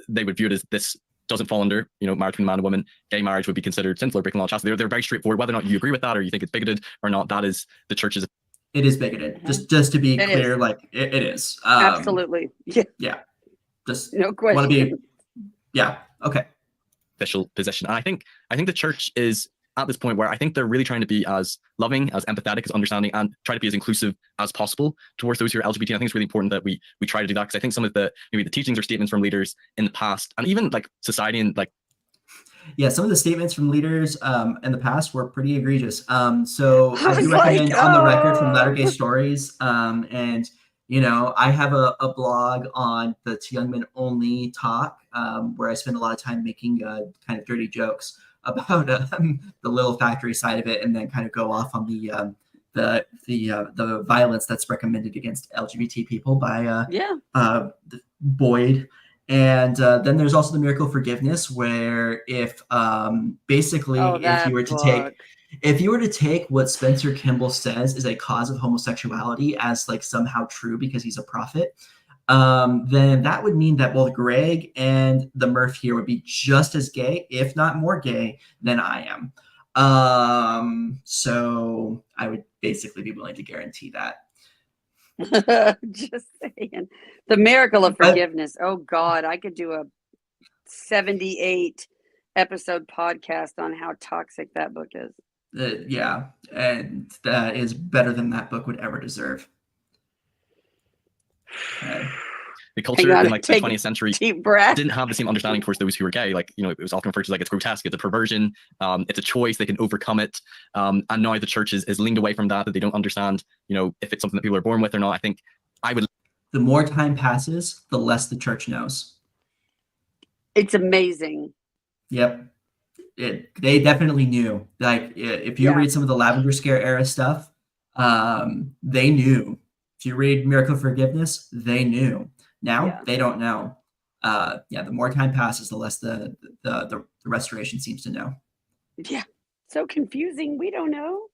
They would view it as this doesn't fall under marriage between a man and woman. Gay marriage would be considered sinful or breaking the law of chastity. They're very straightforward. Whether or not you agree with that or you think it's bigoted or not, that is the church's. It is bigoted. Just to be clear, like it is. Absolutely. Yeah. Just no question. Want to be. Yeah. Okay. Official position, and I think the church is at this point where I think they're really trying to be as loving, as empathetic, as understanding, and try to be as inclusive as possible towards those who are LGBT. I think it's really important that we try to do that, because I think some of the maybe the teachings or statements from leaders in the past, and even like society and like some of the statements from leaders in the past were pretty egregious. So I do recommend On the Record from Latter-day Stories, and I have a blog on the To Young Men Only talk where I spend a lot of time making kind of dirty jokes about the little factory side of it, and then kind of go off on the violence that's recommended against LGBT people by Boyd. And then there's also the Miracle of Forgiveness, where if basically if you were to take what Spencer Kimball says is a cause of homosexuality as like somehow true because he's a prophet, then that would mean that both Greg and the Murph here would be just as gay, if not more gay, than I am. So I would basically be willing to guarantee that. Just saying. The Miracle of Forgiveness. Oh God, I could do a 78 episode podcast on how toxic that book is. Yeah, and that is better than that book would ever deserve. Okay. The culture in like the 20th century didn't have the same understanding towards those who were gay. Like, it was often referred to like it's grotesque, it's a perversion, it's a choice, they can overcome it. And now the church is leaned away from that they don't understand, if it's something that people are born with or not. I think the more time passes, the less the church knows. It's amazing. Yep. They definitely knew. Like, if you read some of the Lavender Scare era stuff, they knew. If you read Miracle of Forgiveness, they knew. Now they don't know. The more time passes, the less the restoration seems to know. Yeah, so confusing. We don't know.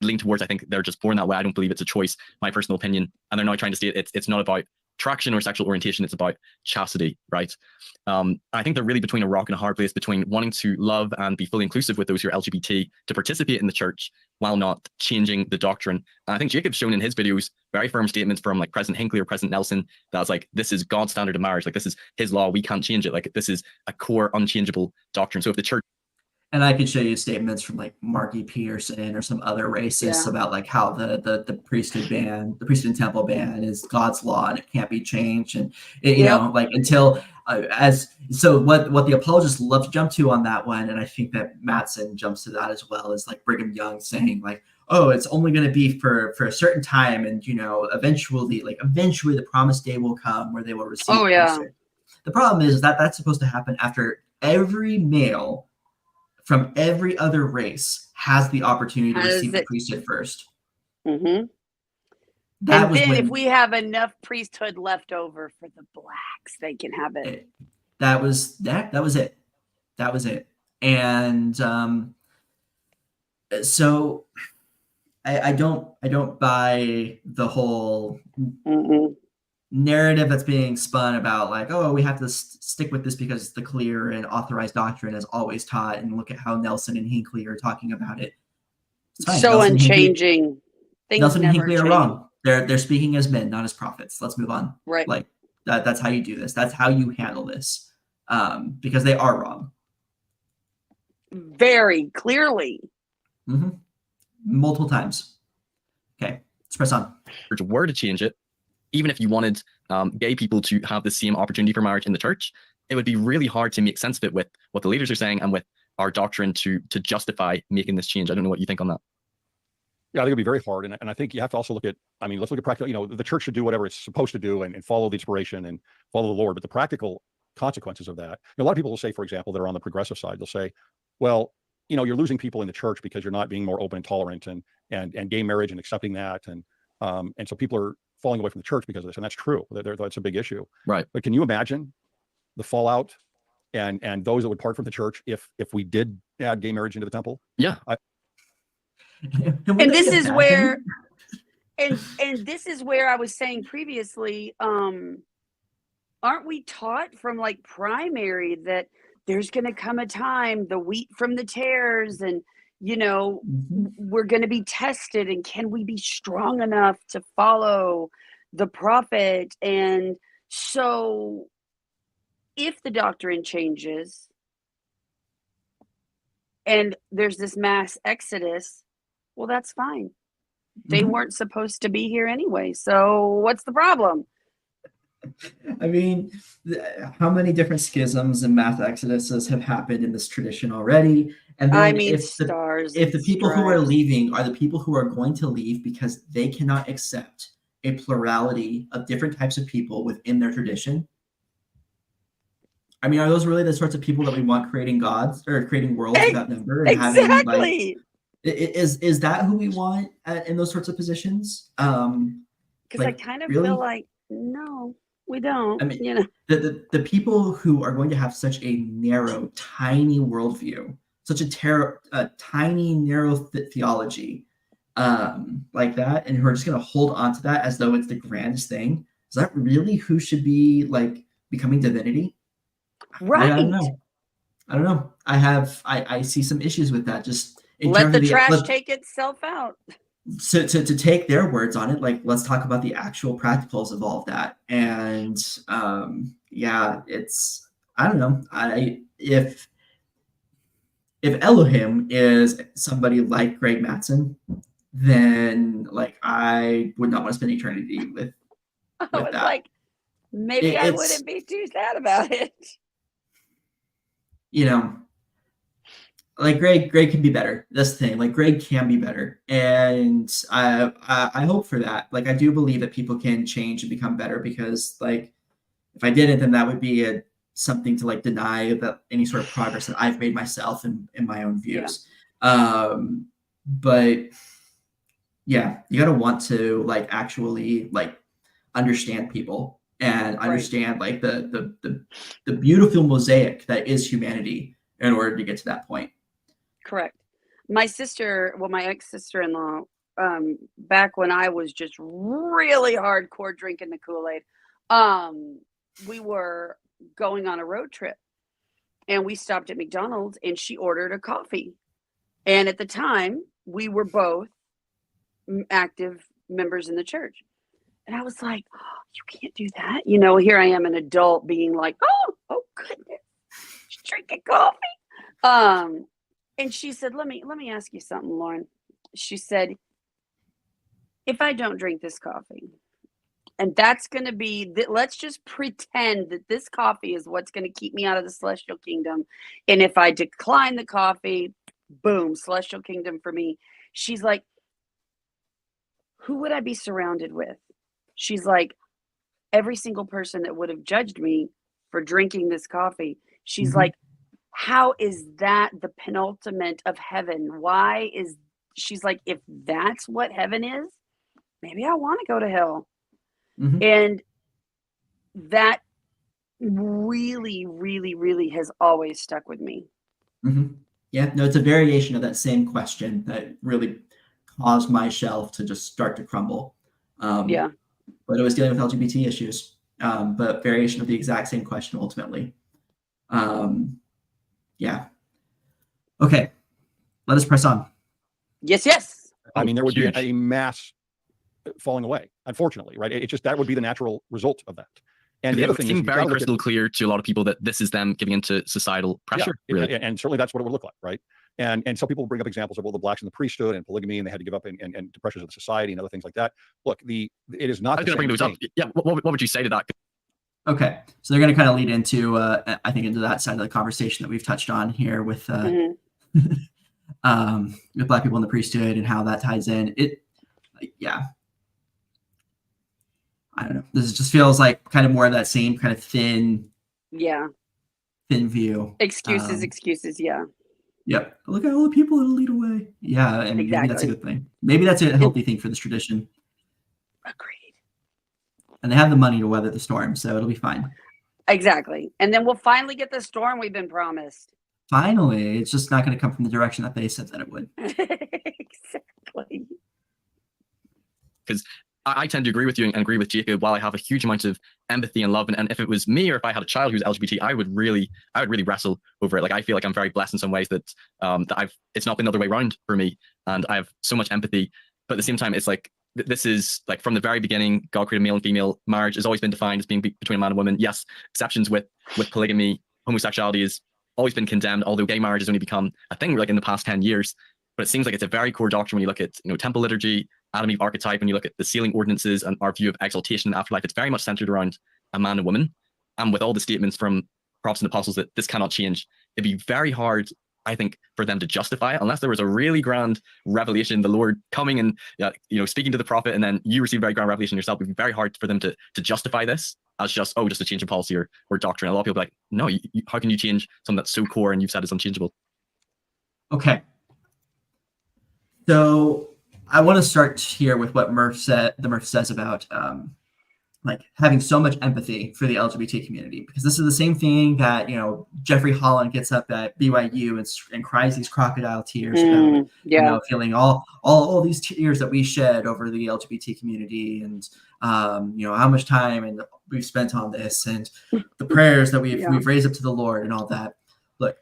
Lean towards, I think they're just born that way. I don't believe it's a choice, my personal opinion. And they're now trying to say it's not about attraction or sexual orientation, it's about chastity, right? I think they're really between a rock and a hard place, between wanting to love and be fully inclusive with those who are LGBT, to participate in the church while not changing the doctrine. And I think Jacob's shown in his videos very firm statements from like President Hinckley or President Nelson that's like, this is God's standard of marriage, like this is his law, we can't change it, like this is a core unchangeable doctrine. So if the church, and I could show you statements from like Marky Peterson or some other racists about like how the priesthood ban, the priesthood and temple ban is God's law and it can't be changed. And you know, like until so what the apologists love to jump to on that one, and I think that Matsen jumps to that as well, is like Brigham Young saying like, oh, it's only going to be for a certain time, and eventually the promised day will come where they will receive priesthood. The problem is that that's supposed to happen after every male from every other race has the opportunity to receive the priesthood first. Mm-hmm. That And was then when if we have enough priesthood left over for the blacks, they can have it. That was it. That was it. And so I don't buy the whole narrative that's being spun about like, oh, we have to stick with this because the clear and authorized doctrine is always taught, and look at how Nelson and Hinckley are talking about it. So Nelson unchanging. Nelson and Things never Hinckley are change. wrong. They're speaking as men, not as prophets. Let's move on. Right. Like that's how you do this. That's how you handle this. Because they are wrong. Very clearly. Mm-hmm. Multiple times. Okay, let's press on. If were to change it, even if you wanted gay people to have the same opportunity for marriage in the church, it would be really hard to make sense of it with what the leaders are saying and with our doctrine to justify making this change. I don't know what you think on that. Yeah, I think it'd be very hard. And I think you have to also look at, I mean, let's look at practical, the church should do whatever it's supposed to do and follow the inspiration and follow the Lord. But the practical consequences of that, a lot of people will say, for example, that are on the progressive side, they'll say, well, you're losing people in the church because you're not being more open and tolerant and gay marriage and accepting that. And so people are falling away from the church because of this. And that's true. That's a big issue. Right. But can you imagine the fallout and those that would part from the church if we did add gay marriage into the temple? Yeah. And this is where and this is where I was saying previously, aren't we taught from like primary that there's going to come a time, the wheat from the tares, and we're going to be tested, and can we be strong enough to follow the prophet? And so if the doctrine changes and there's this mass exodus, well, that's fine. They weren't supposed to be here anyway. So what's the problem? I mean, how many different schisms and mass exoduses have happened in this tradition already? And then if the people who are leaving are the people who are going to leave because they cannot accept a plurality of different types of people within their tradition, I mean, are those really the sorts of people that we want creating gods or creating worlds without number and having like? Is that who we want in those sorts of positions? Because I kind of feel like no, we don't. I mean, the people who are going to have such a narrow, tiny worldview, such a tiny, narrow theology, like that, and who are just going to hold on to that as though it's the grandest thing. Is that really who should be like becoming divinity? Right. I don't know. I see some issues with that. Just let the trash take itself out. So to take their words on it, like let's talk about the actual practicals of all of that. And it's I don't know. If Elohim is somebody like Greg Matsen, then like I would not want to spend eternity with I was that. Like, maybe I wouldn't be too sad about it. Like Greg can be better. That's the thing. Like Greg can be better, and I hope for that. Like I do believe that people can change and become better, because like if I didn't, then that would be something to like deny that any sort of progress that I've made myself in my own views. Yeah. But yeah, you gotta want to like actually like understand people and understand like the beautiful mosaic that is humanity in order to get to that point. Correct. My ex-sister-in-law, back when I was just really hardcore drinking the Kool-Aid, we were going on a road trip and we stopped at McDonald's and she ordered a coffee. And at the time, we were both active members in the church. And I was like, oh, you can't do that. Here I am, an adult, being like, oh goodness, she's drinking coffee. And she said, let me ask you something, Lauren. She said, if I don't drink this coffee, and that's going to be, let's just pretend that this coffee is what's going to keep me out of the celestial kingdom. And if I decline the coffee, boom, celestial kingdom for me. She's like, who would I be surrounded with? She's like, every single person that would have judged me for drinking this coffee. She's like, how is that the penultimate of heaven? Why is she's like, if that's what heaven is, maybe I want to go to hell. Mhm. And that really, really, really has always stuck with me. Mm-hmm. Yeah, no, it's a variation of that same question that really caused my shelf to just start to crumble. Yeah. But it was dealing with LGBT issues, but variation of the exact same question ultimately. Yeah. Okay, let us press on. Yes, yes. I mean, there would Huge. be a mass falling away, unfortunately, right? It just, that would be the natural result of that. And the It other would thing is, seem you've very gotta look at- crystal clear to a lot of people that this is them giving into societal pressure. Yeah, really. and certainly that's what it would look like, right? And some people bring up examples of, well, the blacks in the priesthood and polygamy, and they had to give up and to pressures of the society and other things like that. Look, it is not I was the going to same bring those thing. up. Yeah, what would you say to that? Okay, so they're going to kind of lead into, I think, into that side of the conversation that we've touched on here with Mhm. with Black people in the priesthood and how that ties in. Yeah, I don't know. This just feels like kind of more of that same kind of thin Yeah. view. Excuses. Yeah. Yep. Look at all the people that'll lead away. Yeah, and maybe that's a Exactly. good thing. Maybe that's a healthy thing for this tradition. Agreed. And they have the money to weather the storm, so it'll be fine. Exactly. And then we'll finally get the storm we've been promised. Finally, it's just not going to come from the direction that they said that it would. Exactly. Because I tend to agree with you and agree with Jacob. While I have a huge amount of empathy and love, and if it was me or if I had a child who's LGBT, I would really wrestle over it. Like, I feel like I'm very blessed in some ways that it's not been the other way around for me, and I have so much empathy. But at the same time, it's like, this is like, from the very beginning, God created male and female. Marriage has always been defined as being between a man and woman. Yes, exceptions with polygamy. Homosexuality has always been condemned, although gay marriage has only become a thing like in the past 10 years. But it seems like it's a very core doctrine when you look at, temple liturgy, Adam Eve archetype, when you look at the sealing ordinances and our view of exaltation and afterlife. It's very much centered around a man and woman. And with all the statements from prophets and apostles that this cannot change, it'd be very hard, I think, for them to justify it, unless there was a really grand revelation, the Lord coming and speaking to the prophet, and then you receive a very grand revelation yourself. It'd be very hard for them to justify this as just a change in policy or doctrine. A lot of people are like, no, how can you change something that's so core and you've said is unchangeable? Okay. So I want to start here with what Murph says about like having so much empathy for the LGBT community, because this is the same thing that Jeffrey Holland gets up at BYU and cries these crocodile tears about feeling all these tears that we shed over the LGBT community, and how much time and we've spent on this, and the prayers that we've raised up to the Lord and all that. Look,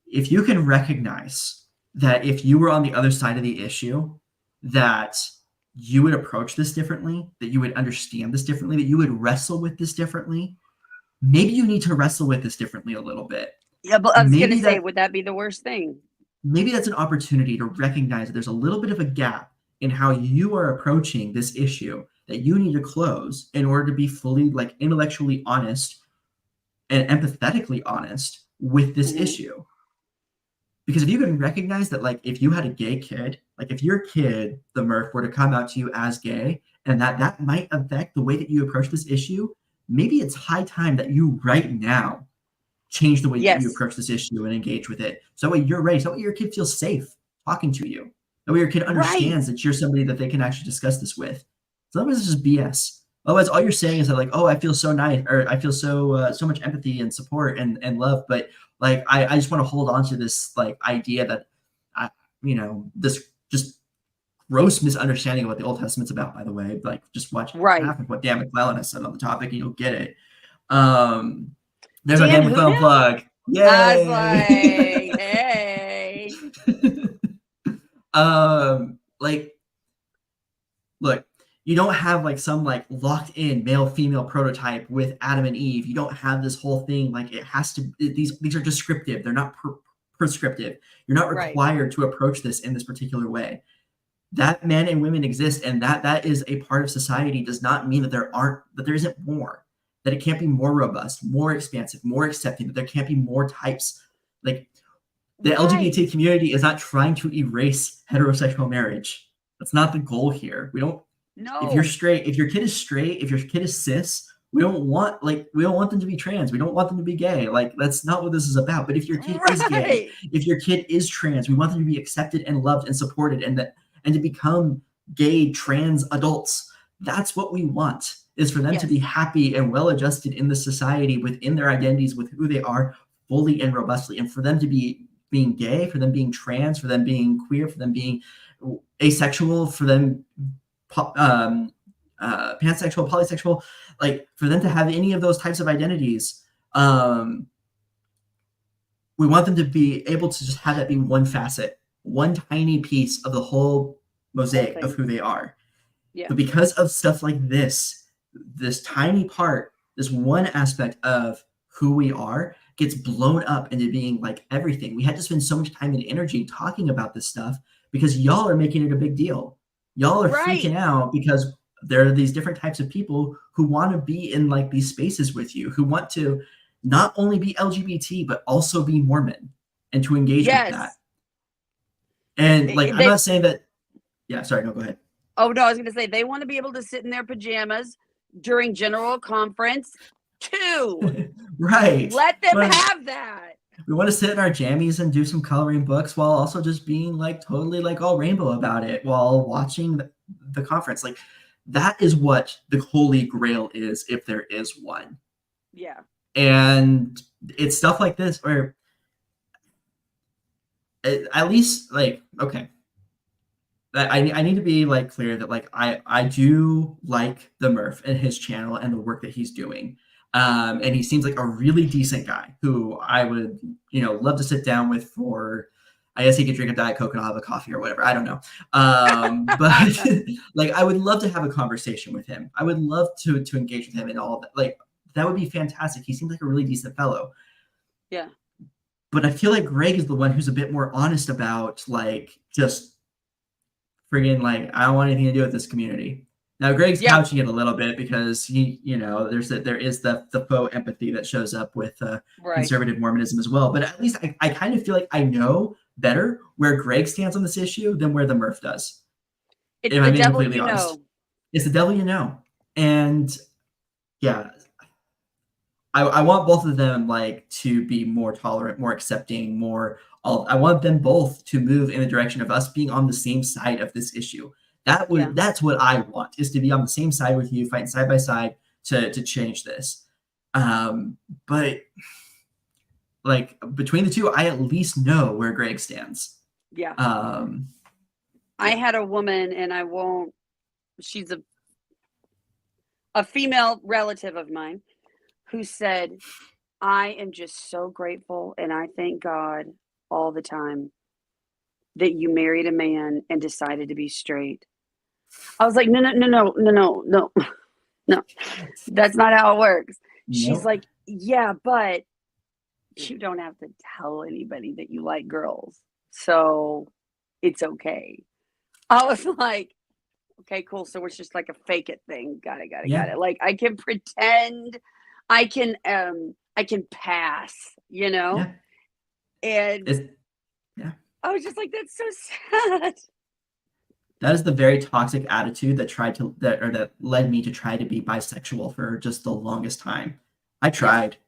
if you can recognize that if you were on the other side of the issue, that you would approach this differently, that you would understand this differently, that you would wrestle with this differently, maybe you need to wrestle with this differently a little bit. Yeah, but I was going to say, would that be the worst thing? Maybe that's an opportunity to recognize that there's a little bit of a gap in how you are approaching this issue that you need to close in order to be fully, like, intellectually honest and empathetically honest with this issue. Because if you can recognize that, like, if you had a gay kid, like if your kid, the Murph, were to come out to you as gay, and that might affect the way that you approach this issue, maybe it's high time that you right now change the way that you approach this issue and engage with it. So that way you're ready. So that way your kid feels safe talking to you. That way your kid understands that you're somebody that they can actually discuss this with. So otherwise it's just BS. Otherwise, all you're saying is that, like, oh, I feel so nice, or I feel so much empathy and support and love, but like I just want to hold on to this, like, idea that this just gross misunderstanding of what the Old Testament's about. By the way, like, just watch half of what Dan McClellan has said on the topic, and you'll get it. There's our Dan McClellan plug. Yay! I was like, hey. Like, look. You don't have, like, some, like, locked in male-female prototype with Adam and Eve. You don't have this whole thing. Like, it has to, these are descriptive. They're not prescriptive. You're not required to approach this in this particular way. That men and women exist, and that is a part of society, does not mean that there isn't more, that it can't be more robust, more expansive, more accepting, that there can't be more types. Like, the LGBT community is not trying to erase heterosexual marriage. That's not the goal here. We don't. No. If you're straight, if your kid is straight, if your kid is cis, we don't want them to be trans. We don't want them to be gay. Like, that's not what this is about. But if your kid is gay, if your kid is trans, we want them to be accepted and loved and supported, and to become gay trans adults. That's what we want, is for them to be happy and well adjusted in the society, within their identities, with who they are, fully and robustly, and for them to be being gay, for them being trans, for them being queer, for them being asexual, for them pansexual, polysexual, like, for them to have any of those types of identities. We want them to be able to just have that be one facet, one tiny piece of the whole mosaic of who they are. Yeah. But because of stuff like this tiny part, this one aspect of who we are gets blown up into being like everything. We had to spend so much time and energy talking about this stuff because y'all are making it a big deal. Y'all are freaking out because there are these different types of people who want to be in like these spaces with you, who want to not only be LGBT, but also be Mormon and to engage with that. And like, I'm not saying that. Yeah, sorry, no, go ahead. Oh, no, I was going to say they want to be able to sit in their pajamas during general conference too. Right. Let them have that. We want to sit in our jammies and do some coloring books while also just being like totally like all rainbow about it while watching the conference. Like, that is what the holy grail is, if there is one. Yeah. And it's stuff like this where at least, like, okay, I need to be like clear that like I do like the Murph and his channel and the work that he's doing. And he seems like a really decent guy who I would, love to sit down with for, I guess he could drink a Diet Coke and I'll have a coffee or whatever. I don't know. But like, I would love to have a conversation with him. I would love to engage with him and all of that. Like, that would be fantastic. He seems like a really decent fellow. Yeah. But I feel like Greg is the one who's a bit more honest about like, just friggin' like, I don't want anything to do with this community. Now, Greg's couching it a little bit because he, there is the faux empathy that shows up with conservative Mormonism as well. But at least I kind of feel like I know better where Greg stands on this issue than where the Murph does. It's the devil you know. It's the devil you know. And yeah, I want both of them like to be more tolerant, more accepting, I want them both to move in the direction of us being on the same side of this issue. That's what I want, is to be on the same side with you, fighting side by side to change this. But like, between the two, I at least know where Greg stands. Yeah. I had a woman, and she's a female relative of mine, who said, I am just so grateful and I thank God all the time that you married a man and decided to be straight. I was like, no. That's not how it works. Nope. She's like, yeah, but you don't have to tell anybody that you like girls. So it's okay. I was like, okay, cool. So it's just like a fake it thing. Got it. Like, I can pretend, I can pass, Yeah. And I was just like, that's so sad. That is the very toxic attitude that led me to try to be bisexual for just the longest time. I tried,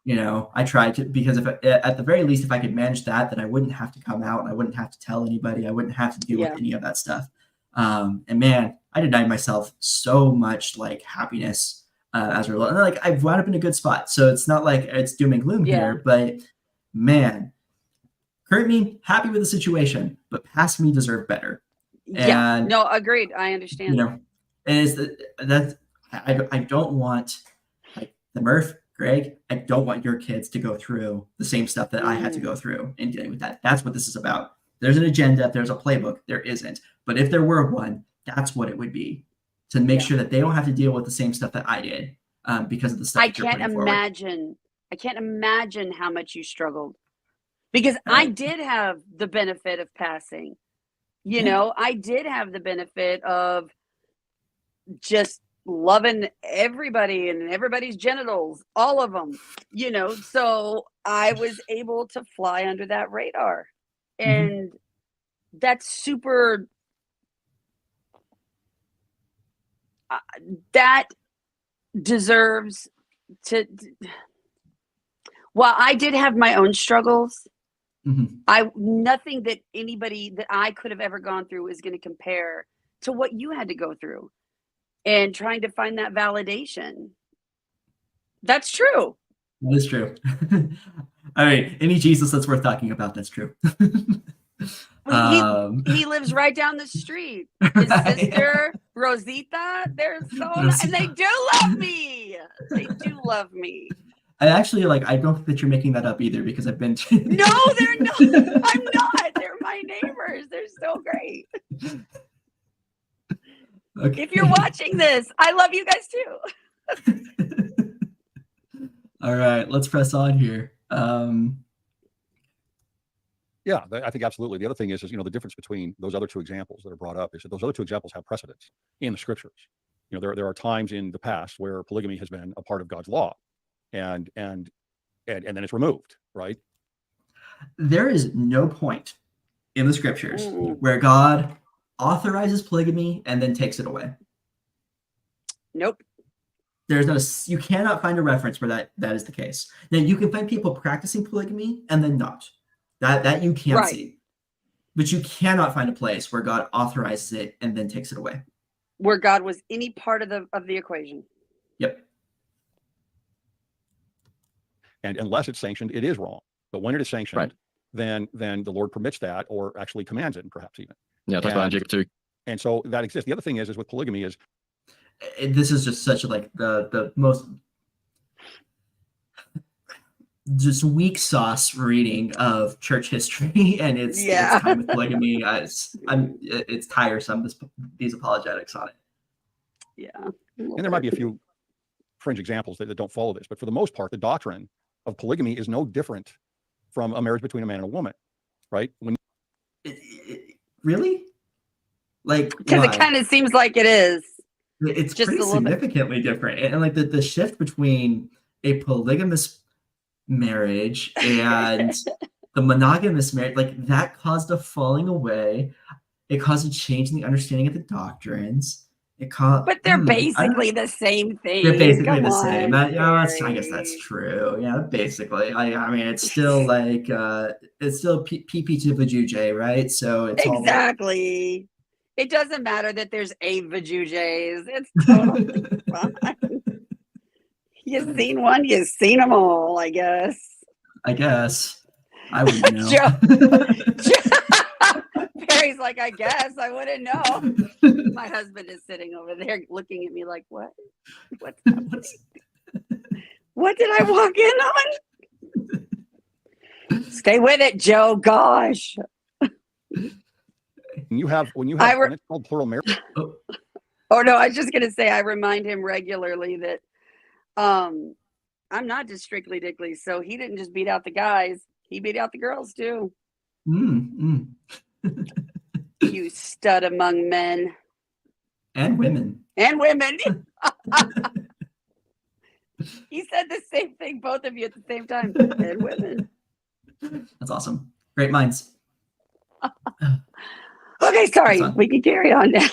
because if at the very least, if I could manage that, then I wouldn't have to come out and I wouldn't have to tell anybody. I wouldn't have to deal with any of that stuff. And man, I denied myself so much like happiness as a result. And like, I've wound up in a good spot. So it's not like it's doom and gloom here, but man, current me, happy with the situation, but past me deserve better. And, no, agreed. I understand. And I don't want, like, the Murph, Greg, I don't want your kids to go through the same stuff that I had to go through in dealing with that. That's what this is about. There's an agenda, there's a playbook, there isn't. But if there were one, that's what it would be, to make sure that they don't have to deal with the same stuff that I did because of the stuff. I can't imagine how much you struggled, because I did have the benefit of passing. I did have the benefit of just loving everybody and everybody's genitals, all of them, so I was able to fly under that radar. And that's super, that deserves to. While I did have my own struggles, nothing that anybody that I could have ever gone through is going to compare to what you had to go through, and trying to find that validation. That's true. That is true. I mean, any Jesus that's worth talking about, that's true. He lives right down the street. His sister, Rosita, they're so nice, and they do love me. They do love me. I actually I don't think that you're making that up either, because I've been to... No, they're not. I'm not. They're my neighbors. They're so great. Okay. If you're watching this, I love you guys too. All right, let's press on here. Yeah, I think absolutely. The other thing is the difference between those other two examples that are brought up is that those other two examples have precedence in the scriptures. There are times in the past where polygamy has been a part of God's law, and then it's removed, right? There is no point in the scriptures where God authorizes polygamy and then takes it away. Nope. You cannot find a reference where that is the case. Now you can find people practicing polygamy and then not. That you can see. But you cannot find a place where God authorizes it and then takes it away. Where God was any part of the equation. Yep. And unless it's sanctioned, it is wrong. But when it is sanctioned, then the Lord permits that, or actually commands it, perhaps even. Yeah, that's about Jacob too. And so that exists. The other thing is with polygamy is, this is just such the most just weak sauce reading of church history, and it's time with polygamy. It's tiresome, these apologetics on it. Yeah. And there might be a few fringe examples that don't follow this, but for the most part, the doctrine of polygamy is no different from a marriage between a man and a woman, right? Really? Because it kind of seems like it is. It's just pretty significantly different, and the shift between a polygamous marriage and the monogamous marriage, that caused a falling away. It caused a change in the understanding of the doctrines. But they're basically the same thing. They're basically the same. I guess that's true. Yeah, basically. I mean, it's still it's still PP to vajuje, right? So it's exactly. It doesn't matter that there's 8 vajujes. It's totally fine. You've seen one, you've seen them all, I guess. I wouldn't know. Perry's like, I guess I wouldn't know. My husband is sitting over there looking at me like, what? What's happening? What did I walk in on? Stay with it, Joe. Gosh. When you have it's called plural marriage. Oh no, I was just gonna say I remind him regularly that I'm not just strictly dickly, so he didn't just beat out the guys, he beat out the girls too. You stud among men and women. He said the same thing, both of you at the same time. And women. That's awesome. Great minds. Okay, sorry. We can carry on now.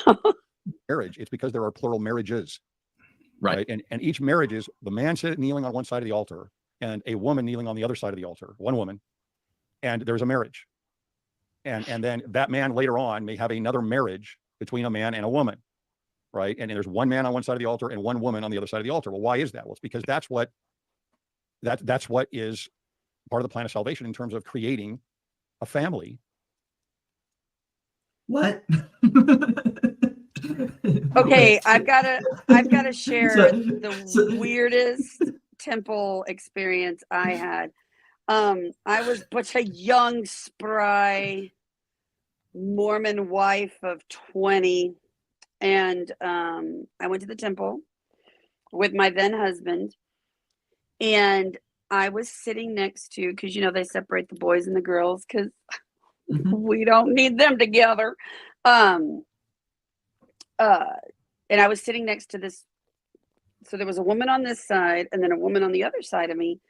Marriage. It's because there are plural marriages. Right. And each marriage is the man kneeling on one side of the altar and a woman kneeling on the other side of the altar, one woman. And there's a marriage. And then that man later on may have another marriage between a man and a woman. Right. And there's one man on one side of the altar and one woman on the other side of the altar. Well, why is that? Well, it's because that's what is part of the plan of salvation in terms of creating a family. What? Okay, I've got to share the weirdest temple experience I had. I was but a young, spry Mormon wife of 20, and I went to the temple with my then husband, and I was sitting next to, because they separate the boys and the girls because we don't need them together. And I was sitting next to this. So there was a woman on this side and then a woman on the other side of me.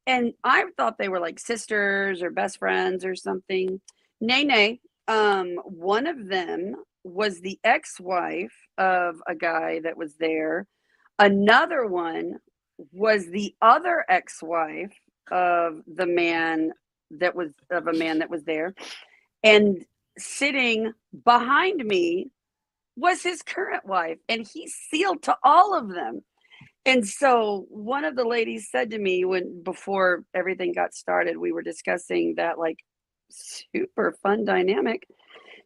And I thought they were like sisters or best friends or something. Nay. One of them was the ex-wife of a guy that was there. Another one was the other ex-wife of a man that was there, and sitting behind me was his current wife, and he's sealed to all of them. And so one of the ladies said to me, before everything got started, we were discussing that like super fun dynamic.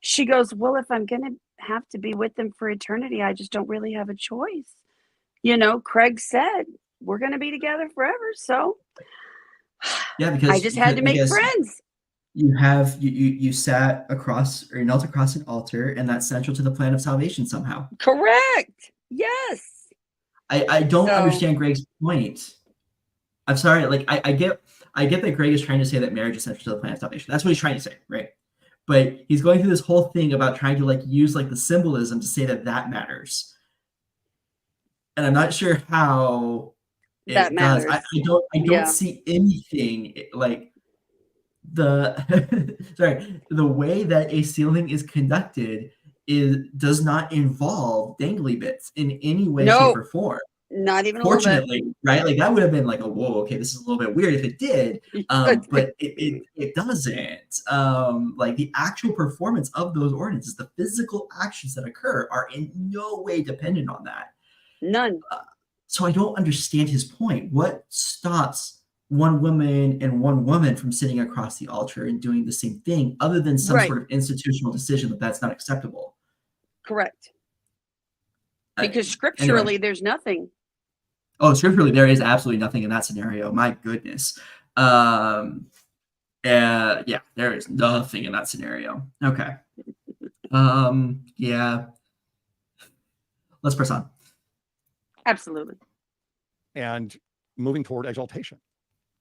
She goes, well, if I'm going to have to be with them for eternity, I just don't really have a choice. You know, Craig said, we're going to be together forever. So yeah, because I just had to make friends. You sat across, or you knelt across an altar, and that's central to the plan of salvation somehow. Correct. Yes. I don't understand Greg's point. I'm sorry. Like I get that Greg is trying to say that marriage is central to the plan of salvation. That's what he's trying to say, right? But he's going through this whole thing about trying to like use like the symbolism to say that matters. And I'm not sure how that matters. I don't see anything like the way that a sealing is conducted does not involve dangly bits in any way, shape, or form. Not even fortunately, right? Like that would have been like, whoa, okay, this is a little bit weird if it did, but it doesn't. Like the actual performance of those ordinances, the physical actions that occur, are in no way dependent on that. None. So I don't understand his point. What stops one woman and one woman from sitting across the altar and doing the same thing, other than some sort of institutional decision that that's not acceptable? Correct. Because scripturally, there's nothing. Oh, scripturally, there is absolutely nothing in that scenario. My goodness. Yeah, there is nothing in that scenario. Okay. Yeah. Let's press on. Absolutely. And moving toward exaltation,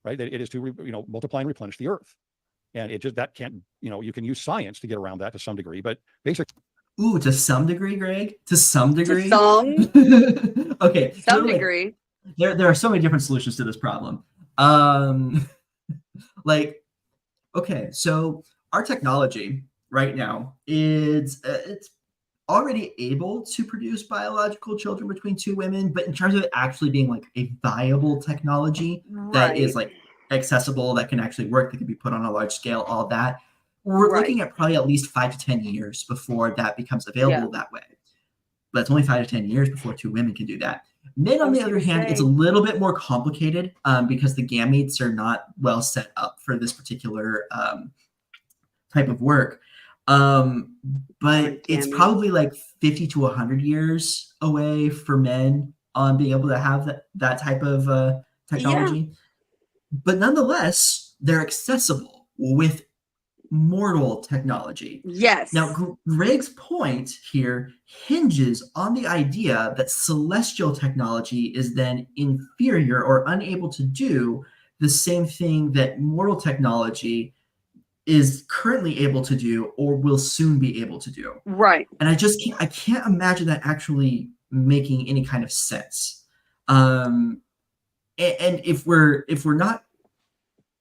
right? It is to, multiply and replenish the earth. And it just, that can't, you can use science to get around that to some degree, but basically. Ooh, to some degree, Greg? To some degree? To some? Okay. Some degree. There are so many different solutions to this problem. Like, okay, so our technology right now is it's already able to produce biological children between two women, but in terms of it actually being like a viable technology that is like accessible, that can actually work, that can be put on a large scale, all that, we're looking at probably at least 5 to 10 years before that becomes available that way. But it's only 5 to 10 years before two women can do that. Men, on the other hand, it's a little bit more complicated because the gametes are not well set up for this particular type of work. But it's probably like 50 to 100 years away for men on being able to have that type of technology. Yeah. But nonetheless, they're accessible with mortal technology. Yes. Now, Greg's point here hinges on the idea that celestial technology is then inferior or unable to do the same thing that mortal technology is currently able to do or will soon be able to do. Right. And I can't imagine that actually making any kind of sense. And if we're not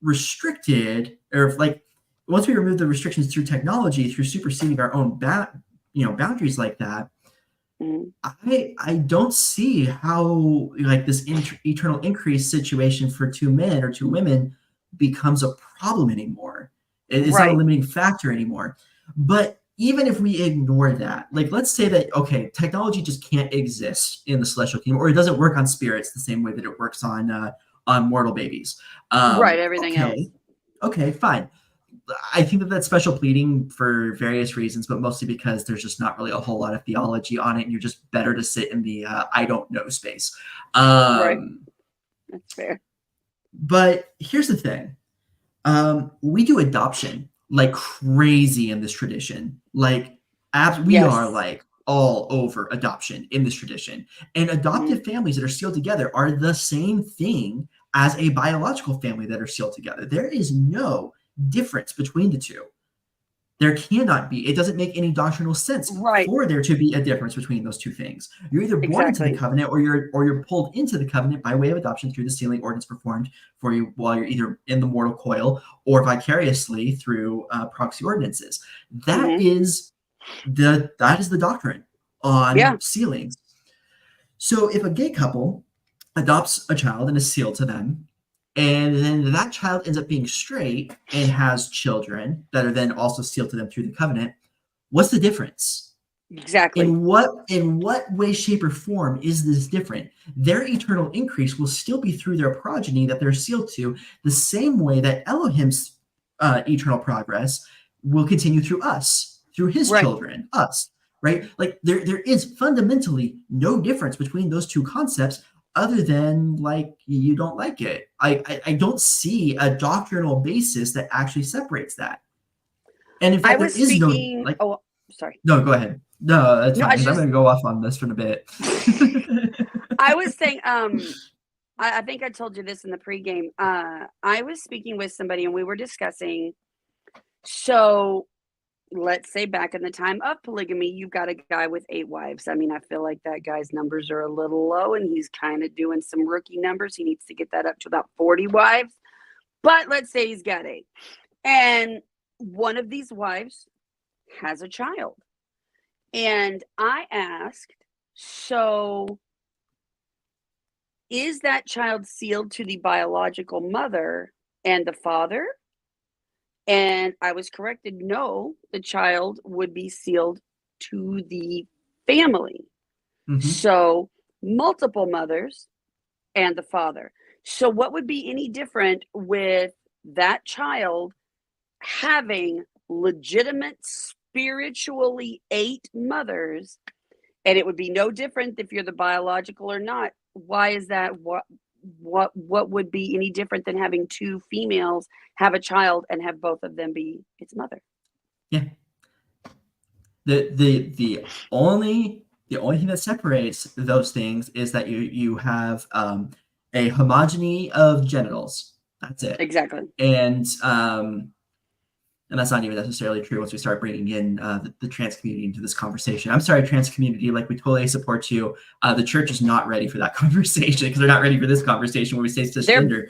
restricted, or if like once we remove the restrictions through technology, through superseding our own boundaries like that, I don't see how like this eternal increase situation for two men or two women becomes a problem anymore. It's not a limiting factor anymore. But even if we ignore that, like let's say that, okay, technology just can't exist in the celestial kingdom, or it doesn't work on spirits the same way that it works on mortal babies. Everything else. Okay, fine. I think that's special pleading for various reasons, but mostly because there's just not really a whole lot of theology on it, and you're just better to sit in the I don't know space. That's fair. But here's the thing. We do adoption like crazy in this tradition. Like we are like all over adoption in this tradition. And adoptive families that are sealed together are the same thing as a biological family that are sealed together. There is no difference between the two. There cannot be. It doesn't make any doctrinal sense for there to be a difference between those two things. You're either born into the covenant or you're pulled into the covenant by way of adoption through the sealing ordinance performed for you while you're either in the mortal coil or vicariously through proxy ordinances. That is the doctrine on sealings. So if a gay couple adopts a child and is sealed to them, and then that child ends up being straight and has children that are then also sealed to them through the covenant, what's the difference? Exactly. In what way, shape, or form is this different? Their eternal increase will still be through their progeny that they're sealed to, the same way that Elohim's eternal progress will continue through us, through his Right. children, us, right? Like there is fundamentally no difference between those two concepts, other than like you don't like it. I don't see a doctrinal basis that actually separates that. And in I fact, there was is speaking. no like. Oh, sorry. No, go ahead. No, that's No, fine, I because I'm just- going to go off on this for a bit. I was saying, I think I told you this in the pregame. I was speaking with somebody and we were discussing. So let's say back in the time of polygamy, you've got a guy with 8 wives. I mean, I feel like that guy's numbers are a little low and he's kind of doing some rookie numbers. He needs to get that up to about 40 wives. But let's say he's got 8. And one of these wives has a child. And I asked, so is that child sealed to the biological mother and the father? And I was corrected, no, the child would be sealed to the family. Mhm. So multiple mothers and the father. So what would be any different with that child having legitimate spiritually 8 mothers? And it would be no different if you're the biological or not. Why is that? What would be any different than having 2 females have a child and have both of them be its mother? Yeah. The only thing that separates those things is that you have a homogeny of genitals. That's it. Exactly. And that's not even necessarily true once we start bringing in the trans community into this conversation. I'm sorry, trans community, like we totally support you. The church is not ready for that conversation because they're not ready for this conversation where we say cisgender.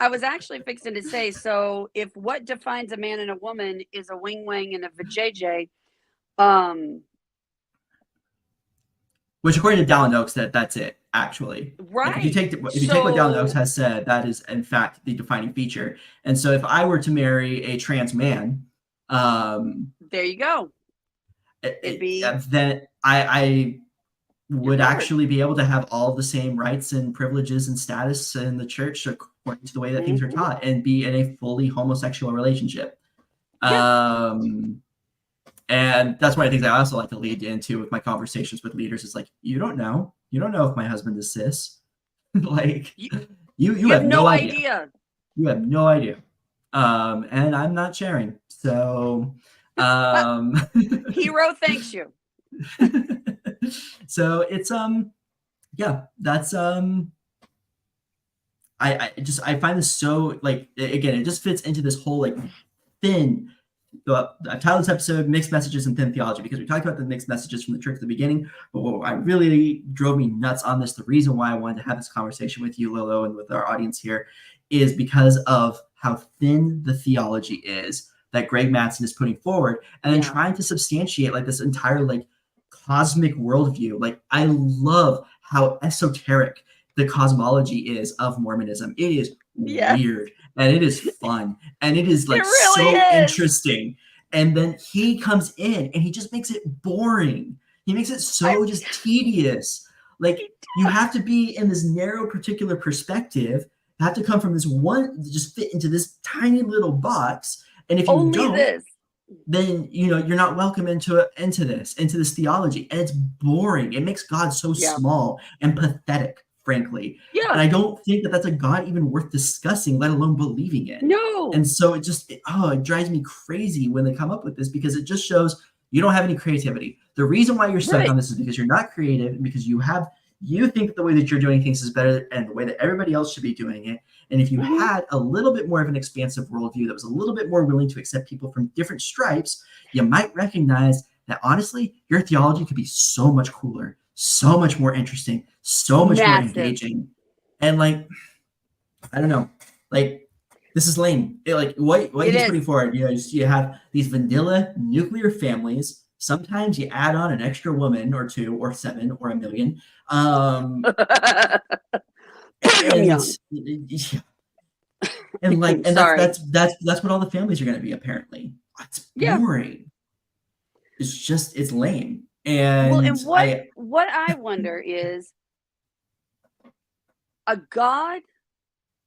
I was actually fixing to say, so if what defines a man and a woman is a wing wang and a vajayjay, which according to Dallin Oaks, that's it, actually. right. Like if you take what Dallin Oaks has said, that is in fact the defining feature. And so if I were to marry a trans man, there you go. then I would actually be able to have all the same rights and privileges and status in the church according to the way that things are taught, and be in a fully homosexual relationship. Yeah. And that's one of the things I also like to lead into with my conversations with leaders is like, you don't know if my husband is cis. Like you have no idea. You have no idea. And I'm not sharing. So hero thanks you. So it's yeah, that's I find this so, like, again, it just fits into this whole like thin. I've titled this episode "Mixed Messages and Thin Theology" because we talked about the mixed messages from the church at the beginning. But what really drove me nuts on this, the reason why I wanted to have this conversation with you, Lolo, and with our audience here, is because of how thin the theology is that Greg Matsen is putting forward, and then trying to substantiate like this entire like cosmic worldview. Like, I love how esoteric the cosmology is of Mormonism. It is weird, and it is fun, and it is like interesting. And then he comes in and he just makes it boring. He makes it so just tedious. Like, you have to be in this narrow particular perspective, have to come from this one, just fit into this tiny little box. And if you don't, then you're not welcome into this theology, and it's boring. It makes God so small and pathetic, frankly. Yeah. And I don't think that that's a God even worth discussing, let alone believing in. No. And so it drives me crazy when they come up with this, because it just shows you don't have any creativity. The reason why you're stuck on this is because you're not creative, and because you think that the way that you're doing things is better and the way that everybody else should be doing it. And if you had a little bit more of an expansive worldview that was a little bit more willing to accept people from different stripes, you might recognize that honestly, your theology could be so much cooler, so much more interesting, so much more engaging. And like, I don't know, like, this is lame. What he's putting forward, you have these vanilla nuclear families Sometimes you add on an extra woman or two or 7 or 1,000,000. And like, and that's what all the families are going to be, apparently. It's boring. It's lame. And, well, and what I wonder is a God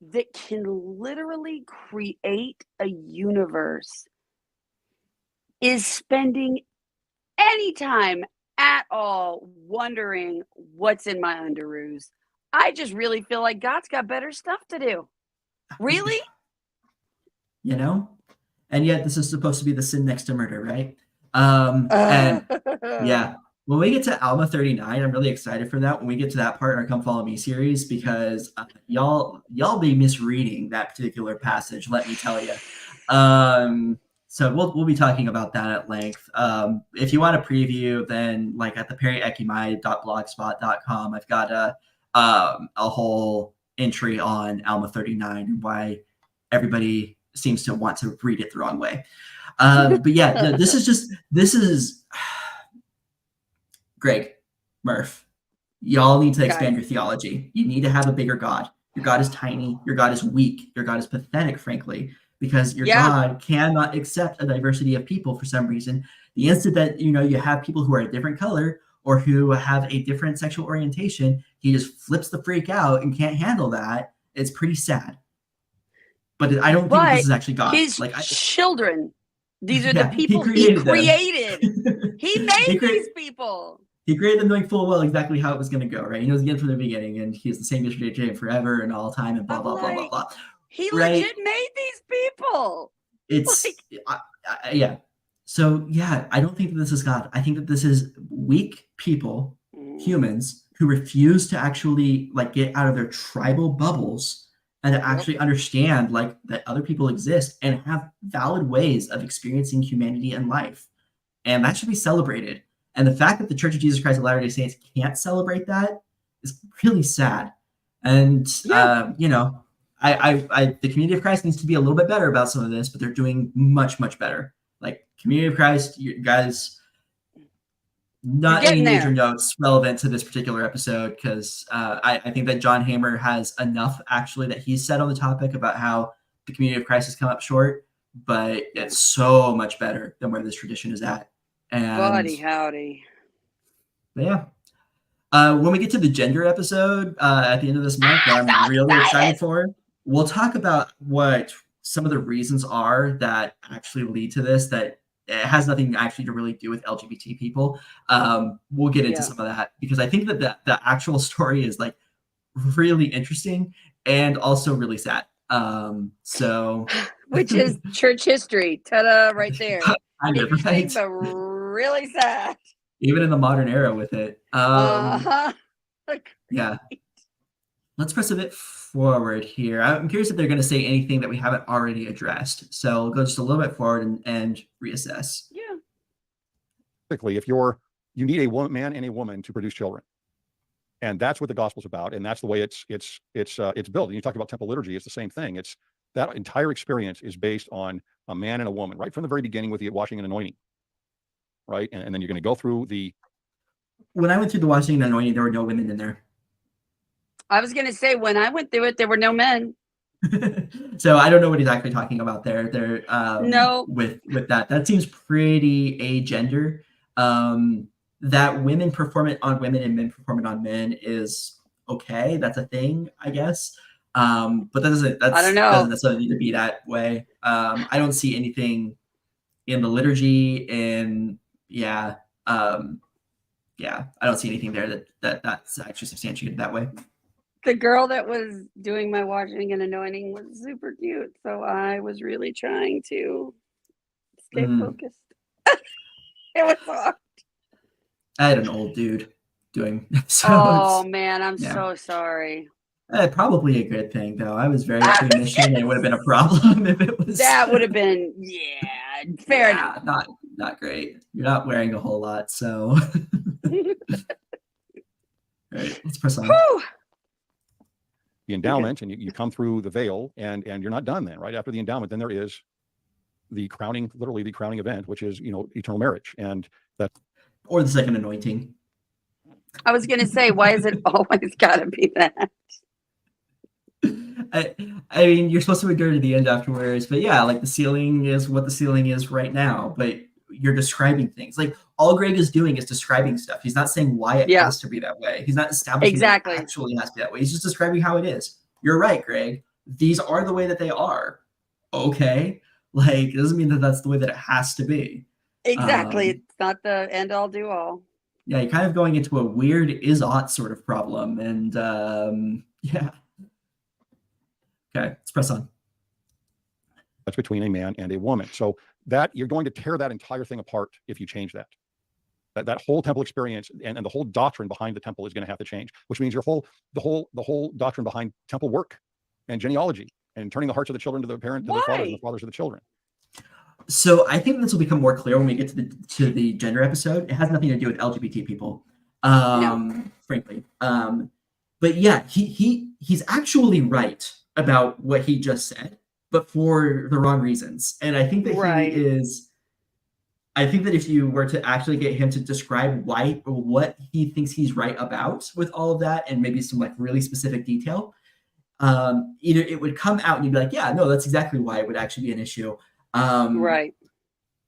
that can literally create a universe is spending any time at all wondering what's in my underoos. I just really feel like God's got better stuff to do. Really? You know? And yet this is supposed to be the sin next to murder, right? And yeah, when we get to Alma 39, I'm really excited for that. When we get to that part in our Come Follow Me series, because y'all be misreading that particular passage, let me tell you. So we'll be talking about that at length. If you want a preview, then like at the perryekimai.blogspot.com, I've got a whole entry on Alma 39 and why everybody seems to want to read it the wrong way. But yeah, this is Greg, Murph. Y'all need to expand your theology. You need to have a bigger God. Your God is tiny. Your God is weak. Your God is pathetic, frankly, because your God cannot accept a diversity of people for some reason. The instant that you have people who are a different color or who have a different sexual orientation, he just flips the freak out and can't handle that. It's pretty sad. But I don't think this is actually God. His children, these are the people he created. He made these people. He created them knowing full well exactly how it was going to go, right? He knows again from the beginning, and he's the same yesterday, today, and forever, and all time, and blah, blah, blah, blah, blah. He legit made these people. It's, yeah. So, yeah, I don't think that this is God. I think that this is weak people, humans, who refuse to actually, like, get out of their tribal bubbles and to actually understand, like, that other people exist and have valid ways of experiencing humanity and life. And that should be celebrated. And the fact that the Church of Jesus Christ of Latter-day Saints can't celebrate that is really sad. And, the Community of Christ needs to be a little bit better about some of this, but they're doing much, much better. Like, Community of Christ, you guys, not any major notes relevant to this particular episode, because I think that John Hamer has enough, actually, that he's said on the topic about how the Community of Christ has come up short, but it's so much better than where this tradition is at. And Buddy howdy. Yeah. When we get to the gender episode at the end of this month, that I'm really excited for, we'll talk about what some of the reasons are that actually lead to this, that it has nothing actually to really do with LGBT people. We'll get into some of that, because I think that the actual story is like really interesting and also really sad. Which is church history. Ta-da, right there. Interesting, but really sad. Even in the modern era with it. Yeah. Let's press a bit forward here. I'm curious if they're going to say anything that we haven't already addressed. So we'll go just a little bit forward and reassess. Yeah. Basically, if you need a man and a woman to produce children. And that's what the gospel's about. And that's the way it's built. And you talked about temple liturgy. It's the same thing. It's that entire experience is based on a man and a woman, right from the very beginning with the washing and anointing. Right. And then you're going to go through when I went through the washing and anointing, there were no women in there. I was going to say, when I went through it, there were no men. So I don't know what he's actually talking about there. No. With that seems pretty agender. That women perform it on women and men perform it on men is okay. That's a thing, I guess. But that doesn't necessarily need to be that way. I don't see anything in the liturgy, and I don't see anything there that's actually substantiated that way. The girl that was doing my washing and anointing was super cute, so I was really trying to stay focused. It was hard. I had an old dude doing. Oh man, I'm so sorry. Probably a good thing, though. I was very pre-mission, and it would have been a problem if it was. That would have been, fair enough. Not great. You're not wearing a whole lot, so. All right, let's press on. The endowment, and you come through the veil, and you're not done then. Right after the endowment, then there is the crowning, literally the crowning event, which is eternal marriage. And Or the second anointing. I was going to say, why is it always got to be that? I mean, you're supposed to endure to the end afterwards, but yeah, like the ceiling is what the ceiling is right now, but you're describing things. Like all Greg is doing is describing stuff. He's not saying why it has to be that way. He's not establishing that it actually has to be that way. He's just describing how it is. You're right, Greg. These are the way that they are. Okay. Like, it doesn't mean that that's the way that it has to be. Exactly. It's not the end all do all. Yeah, you're kind of going into a weird is-ought sort of problem. And yeah. Okay, let's press on. That's between a man and a woman. So that you're going to tear that entire thing apart if you change that. That whole temple experience and the whole doctrine behind the temple is going to have to change, which means the whole doctrine behind temple work and genealogy and turning the hearts of the children to the parents, to the fathers, and the fathers of the children. So I think this will become more clear when we get to the gender episode. It has nothing to do with LGBT people, frankly. But yeah, he's actually right about what he just said, but for the wrong reasons. And I think that I think that if you were to actually get him to describe why or what he thinks he's right about with all of that, and maybe some like really specific detail, either it would come out and you'd be like, yeah, no, that's exactly why it would actually be an issue. Right.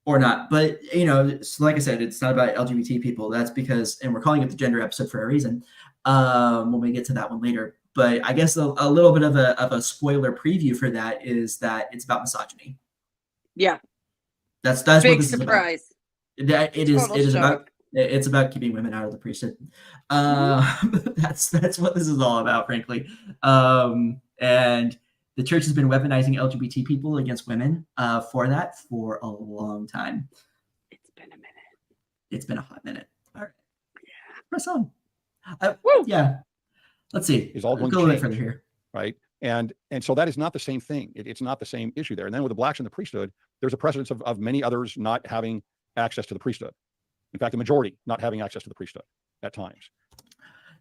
Or not. But, you know, so like I said, it's not about LGBT people. That's because, and we're calling it the gender episode for a reason. When we get to that one later. But I guess a little bit of a spoiler preview for that is that it's about misogyny. Yeah. That's big what this surprise. is about. It's about keeping women out of the priesthood. That's what this is all about, frankly. And the church has been weaponizing LGBT people against women for a long time. It's been a minute. It's been a hot minute. All right. Yeah. Press on. Yeah. Let's see. Is all going go to a change, little further here. Right? And so that is not the same thing. It's not the same issue there. And then with the blacks in the priesthood, there's a precedence of many others not having access to the priesthood. In fact, the majority not having access to the priesthood at times.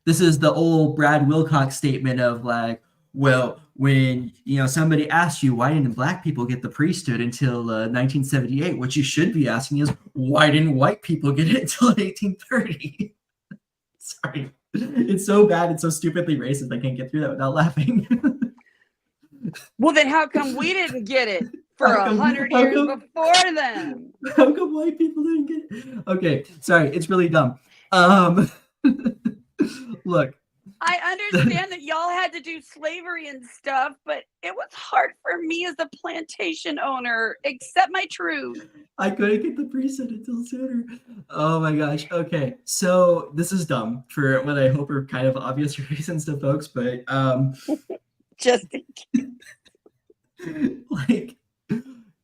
This is the old Brad Wilcox statement of like, well, when somebody asks you why didn't black people get the priesthood until 1978, what you should be asking is why didn't white people get it until 1830? Sorry, it's so bad and so stupidly racist. I can't get through that without laughing. Well, then how come we didn't get it for 100 years before them? How come white people didn't get it? Okay, sorry, it's really dumb. Look. I understand that y'all had to do slavery and stuff, but it was hard for me as a plantation owner. Accept my truth. I couldn't get the priesthood until sooner. Oh my gosh. Okay, so this is dumb for what I hope are kind of obvious reasons to folks, but just like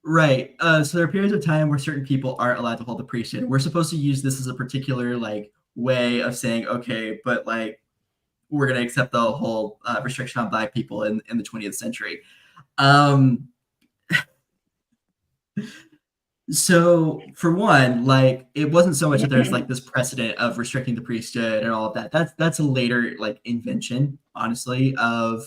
right. So there are periods of time where certain people aren't allowed to hold the priesthood. We're supposed to use this as a particular like way of saying, okay, but like we're going to accept the whole restriction on black people in the 20th century. So for one, like it wasn't so much that there's like this precedent of restricting the priesthood and all of that. That's a later like invention, honestly, of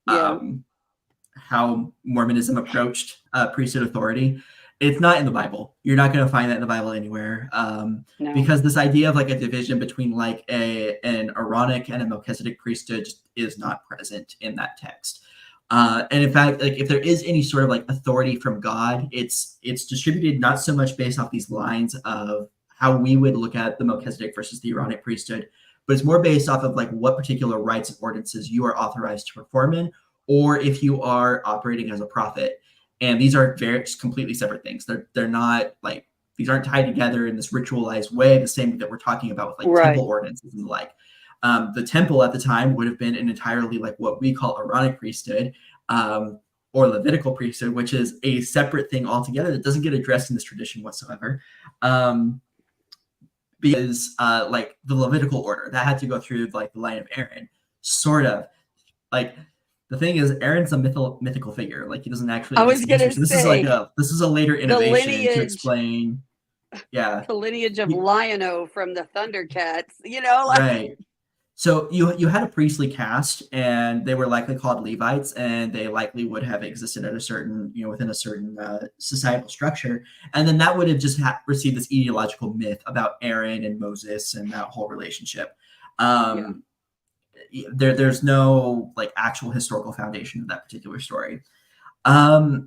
how Mormonism approached priesthood authority. It's not in the Bible. You're not going to find that in the Bible anywhere. No. Because this idea of like a division between like an Aaronic and a Melchizedek priesthood just is not present in that text. And in fact, like if there is any sort of like authority from God, it's distributed not so much based off these lines of how we would look at the Melchizedek versus the Aaronic priesthood, but it's more based off of like what particular rites and ordinances you are authorized to perform in, or if you are operating as a prophet. And these are completely separate things. They're not like, these aren't tied together in this ritualized way, the same that we're talking about with like temple ordinances and the like. The temple at the time would have been an entirely like what we call Aaronic priesthood or Levitical priesthood, which is a separate thing altogether that doesn't get addressed in this tradition whatsoever. Because like the Levitical order, that had to go through like the line of Aaron, sort of. Like the thing is, Aaron's a mythical figure. Like he doesn't actually. I was gonna say this is a later innovation to explain. Yeah, the lineage of Lion-O from the Thundercats. Like, right. So you had a priestly caste, and they were likely called Levites, and they likely would have existed at a certain, within a certain societal structure, and then that would have just received this ideological myth about Aaron and Moses and that whole relationship. There's no like actual historical foundation of that particular story. And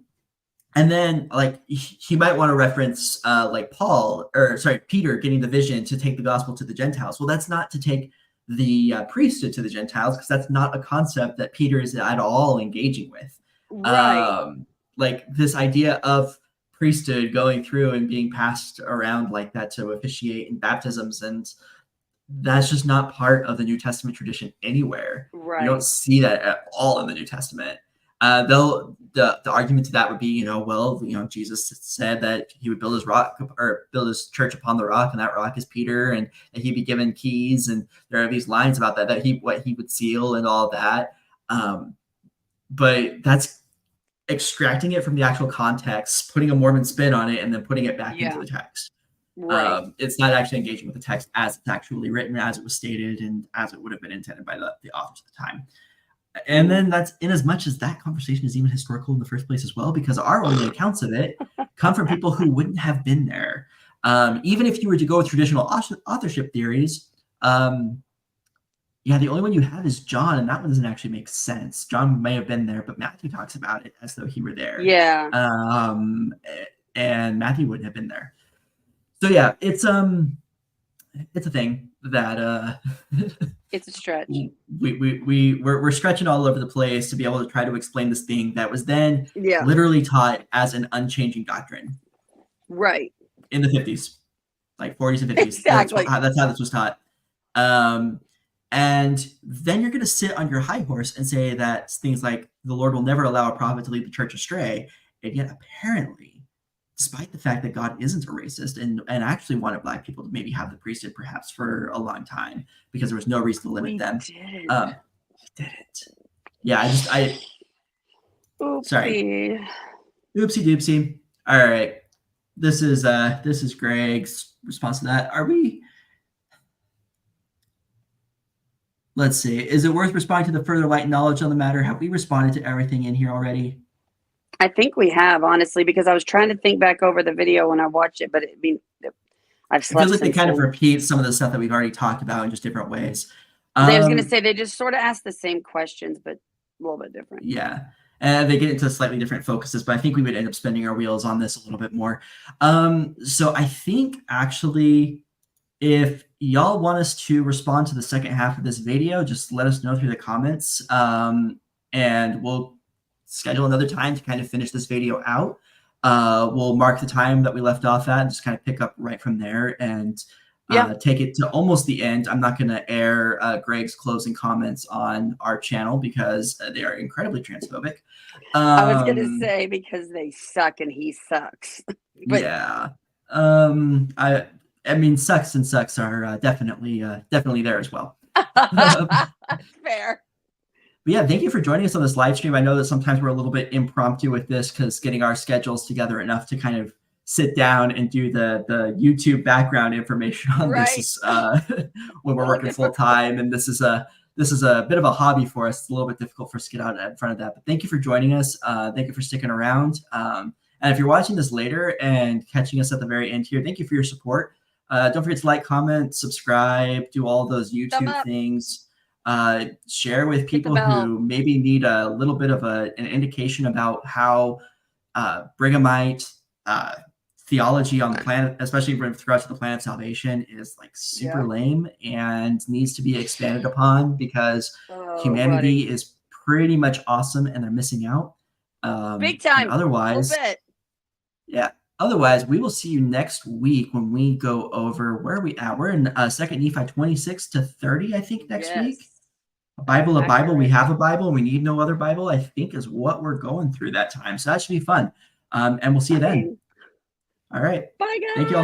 then like he might want to reference like Peter getting the vision to take the gospel to the Gentiles. Well, that's not to take the priesthood to the Gentiles, because that's not a concept that Peter is at all engaging with. Right. Like this idea of priesthood going through and being passed around like that to officiate in baptisms, and that's just not part of the New Testament tradition anywhere. Right. You don't see that at all in the New Testament. The argument to that would be, Jesus said that he would build his church upon the rock, and that rock is Peter, and he'd be given keys, and there are these lines about that what he would seal and all that. But that's extracting it from the actual context, putting a Mormon spin on it, and then putting it back into the text. Right. It's not actually engaging with the text as it's actually written, as it was stated, and as it would have been intended by the authors at the time. And then that's in as much as that conversation is even historical in the first place as well, because our only accounts of it come from people who wouldn't have been there. Even if you were to go with traditional authorship theories, the only one you have is John, and that one doesn't actually make sense. John may have been there, but Matthew talks about it as though he were there. Yeah. And Matthew wouldn't have been there. So yeah, it's a thing that it's a stretch. We're stretching all over the place to be able to try to explain this thing that was then literally taught as an unchanging doctrine. Right. In the 50s, like 40s and 50s. Exactly. That's how this was taught. And then you're going to sit on your high horse and say that things like the Lord will never allow a prophet to lead the church astray. And yet apparently, despite the fact that God isn't a racist and actually wanted Black people to maybe have the priesthood perhaps for a long time because there was no reason to limit them. He didn't. Yeah, sorry. Oopsie doopsie. All right. This is Greg's response to that. Let's see. Is it worth responding to the further light knowledge on the matter? Have we responded to everything in here already? I think we have, honestly, because I was trying to think back over the video when I watched it, but I've slept. It feels like they kind of repeat some of the stuff that we've already talked about in just different ways. I was going to say they just sort of ask the same questions, but a little bit different. Yeah. And they get into slightly different focuses, but I think we would end up spinning our wheels on this a little bit more. So I think actually, if y'all want us to respond to the second half of this video, just let us know through the comments, and we'll schedule another time to kind of finish this video out. We'll mark the time that we left off at and just kind of pick up right from there and take it to almost the end. I'm not going to air Greg's closing comments on our channel because they are incredibly transphobic. I was going to say because they suck and he sucks. But yeah. I mean, sucks and sucks are definitely there as well. Fair. But yeah, thank you for joining us on this live stream. I know that sometimes we're a little bit impromptu with this because getting our schedules together enough to kind of sit down and do the YouTube background information on this is, when we're working full time, and this is a bit of a hobby for us. It's a little bit difficult for us to get out in front of that. But thank you for joining us. Thank you for sticking around. And if you're watching this later and catching us at the very end here, thank you for your support. Don't forget to like, comment, subscribe, do all those YouTube things. Share with people who maybe need a little bit of an indication about how Brighamite theology on the planet, especially with regards to the plan of salvation, is like super lame and needs to be expanded upon because humanity is pretty much awesome and they're missing out. Big time. Otherwise, otherwise, we will see you next week when we go over where are we at. We're in 2nd Nephi 26 to 30, I think, next week. A Bible. We have a Bible. We need no other Bible, I think, is what we're going through that time. So that should be fun. And we'll see you then. All right. Bye, guys. Thank you all.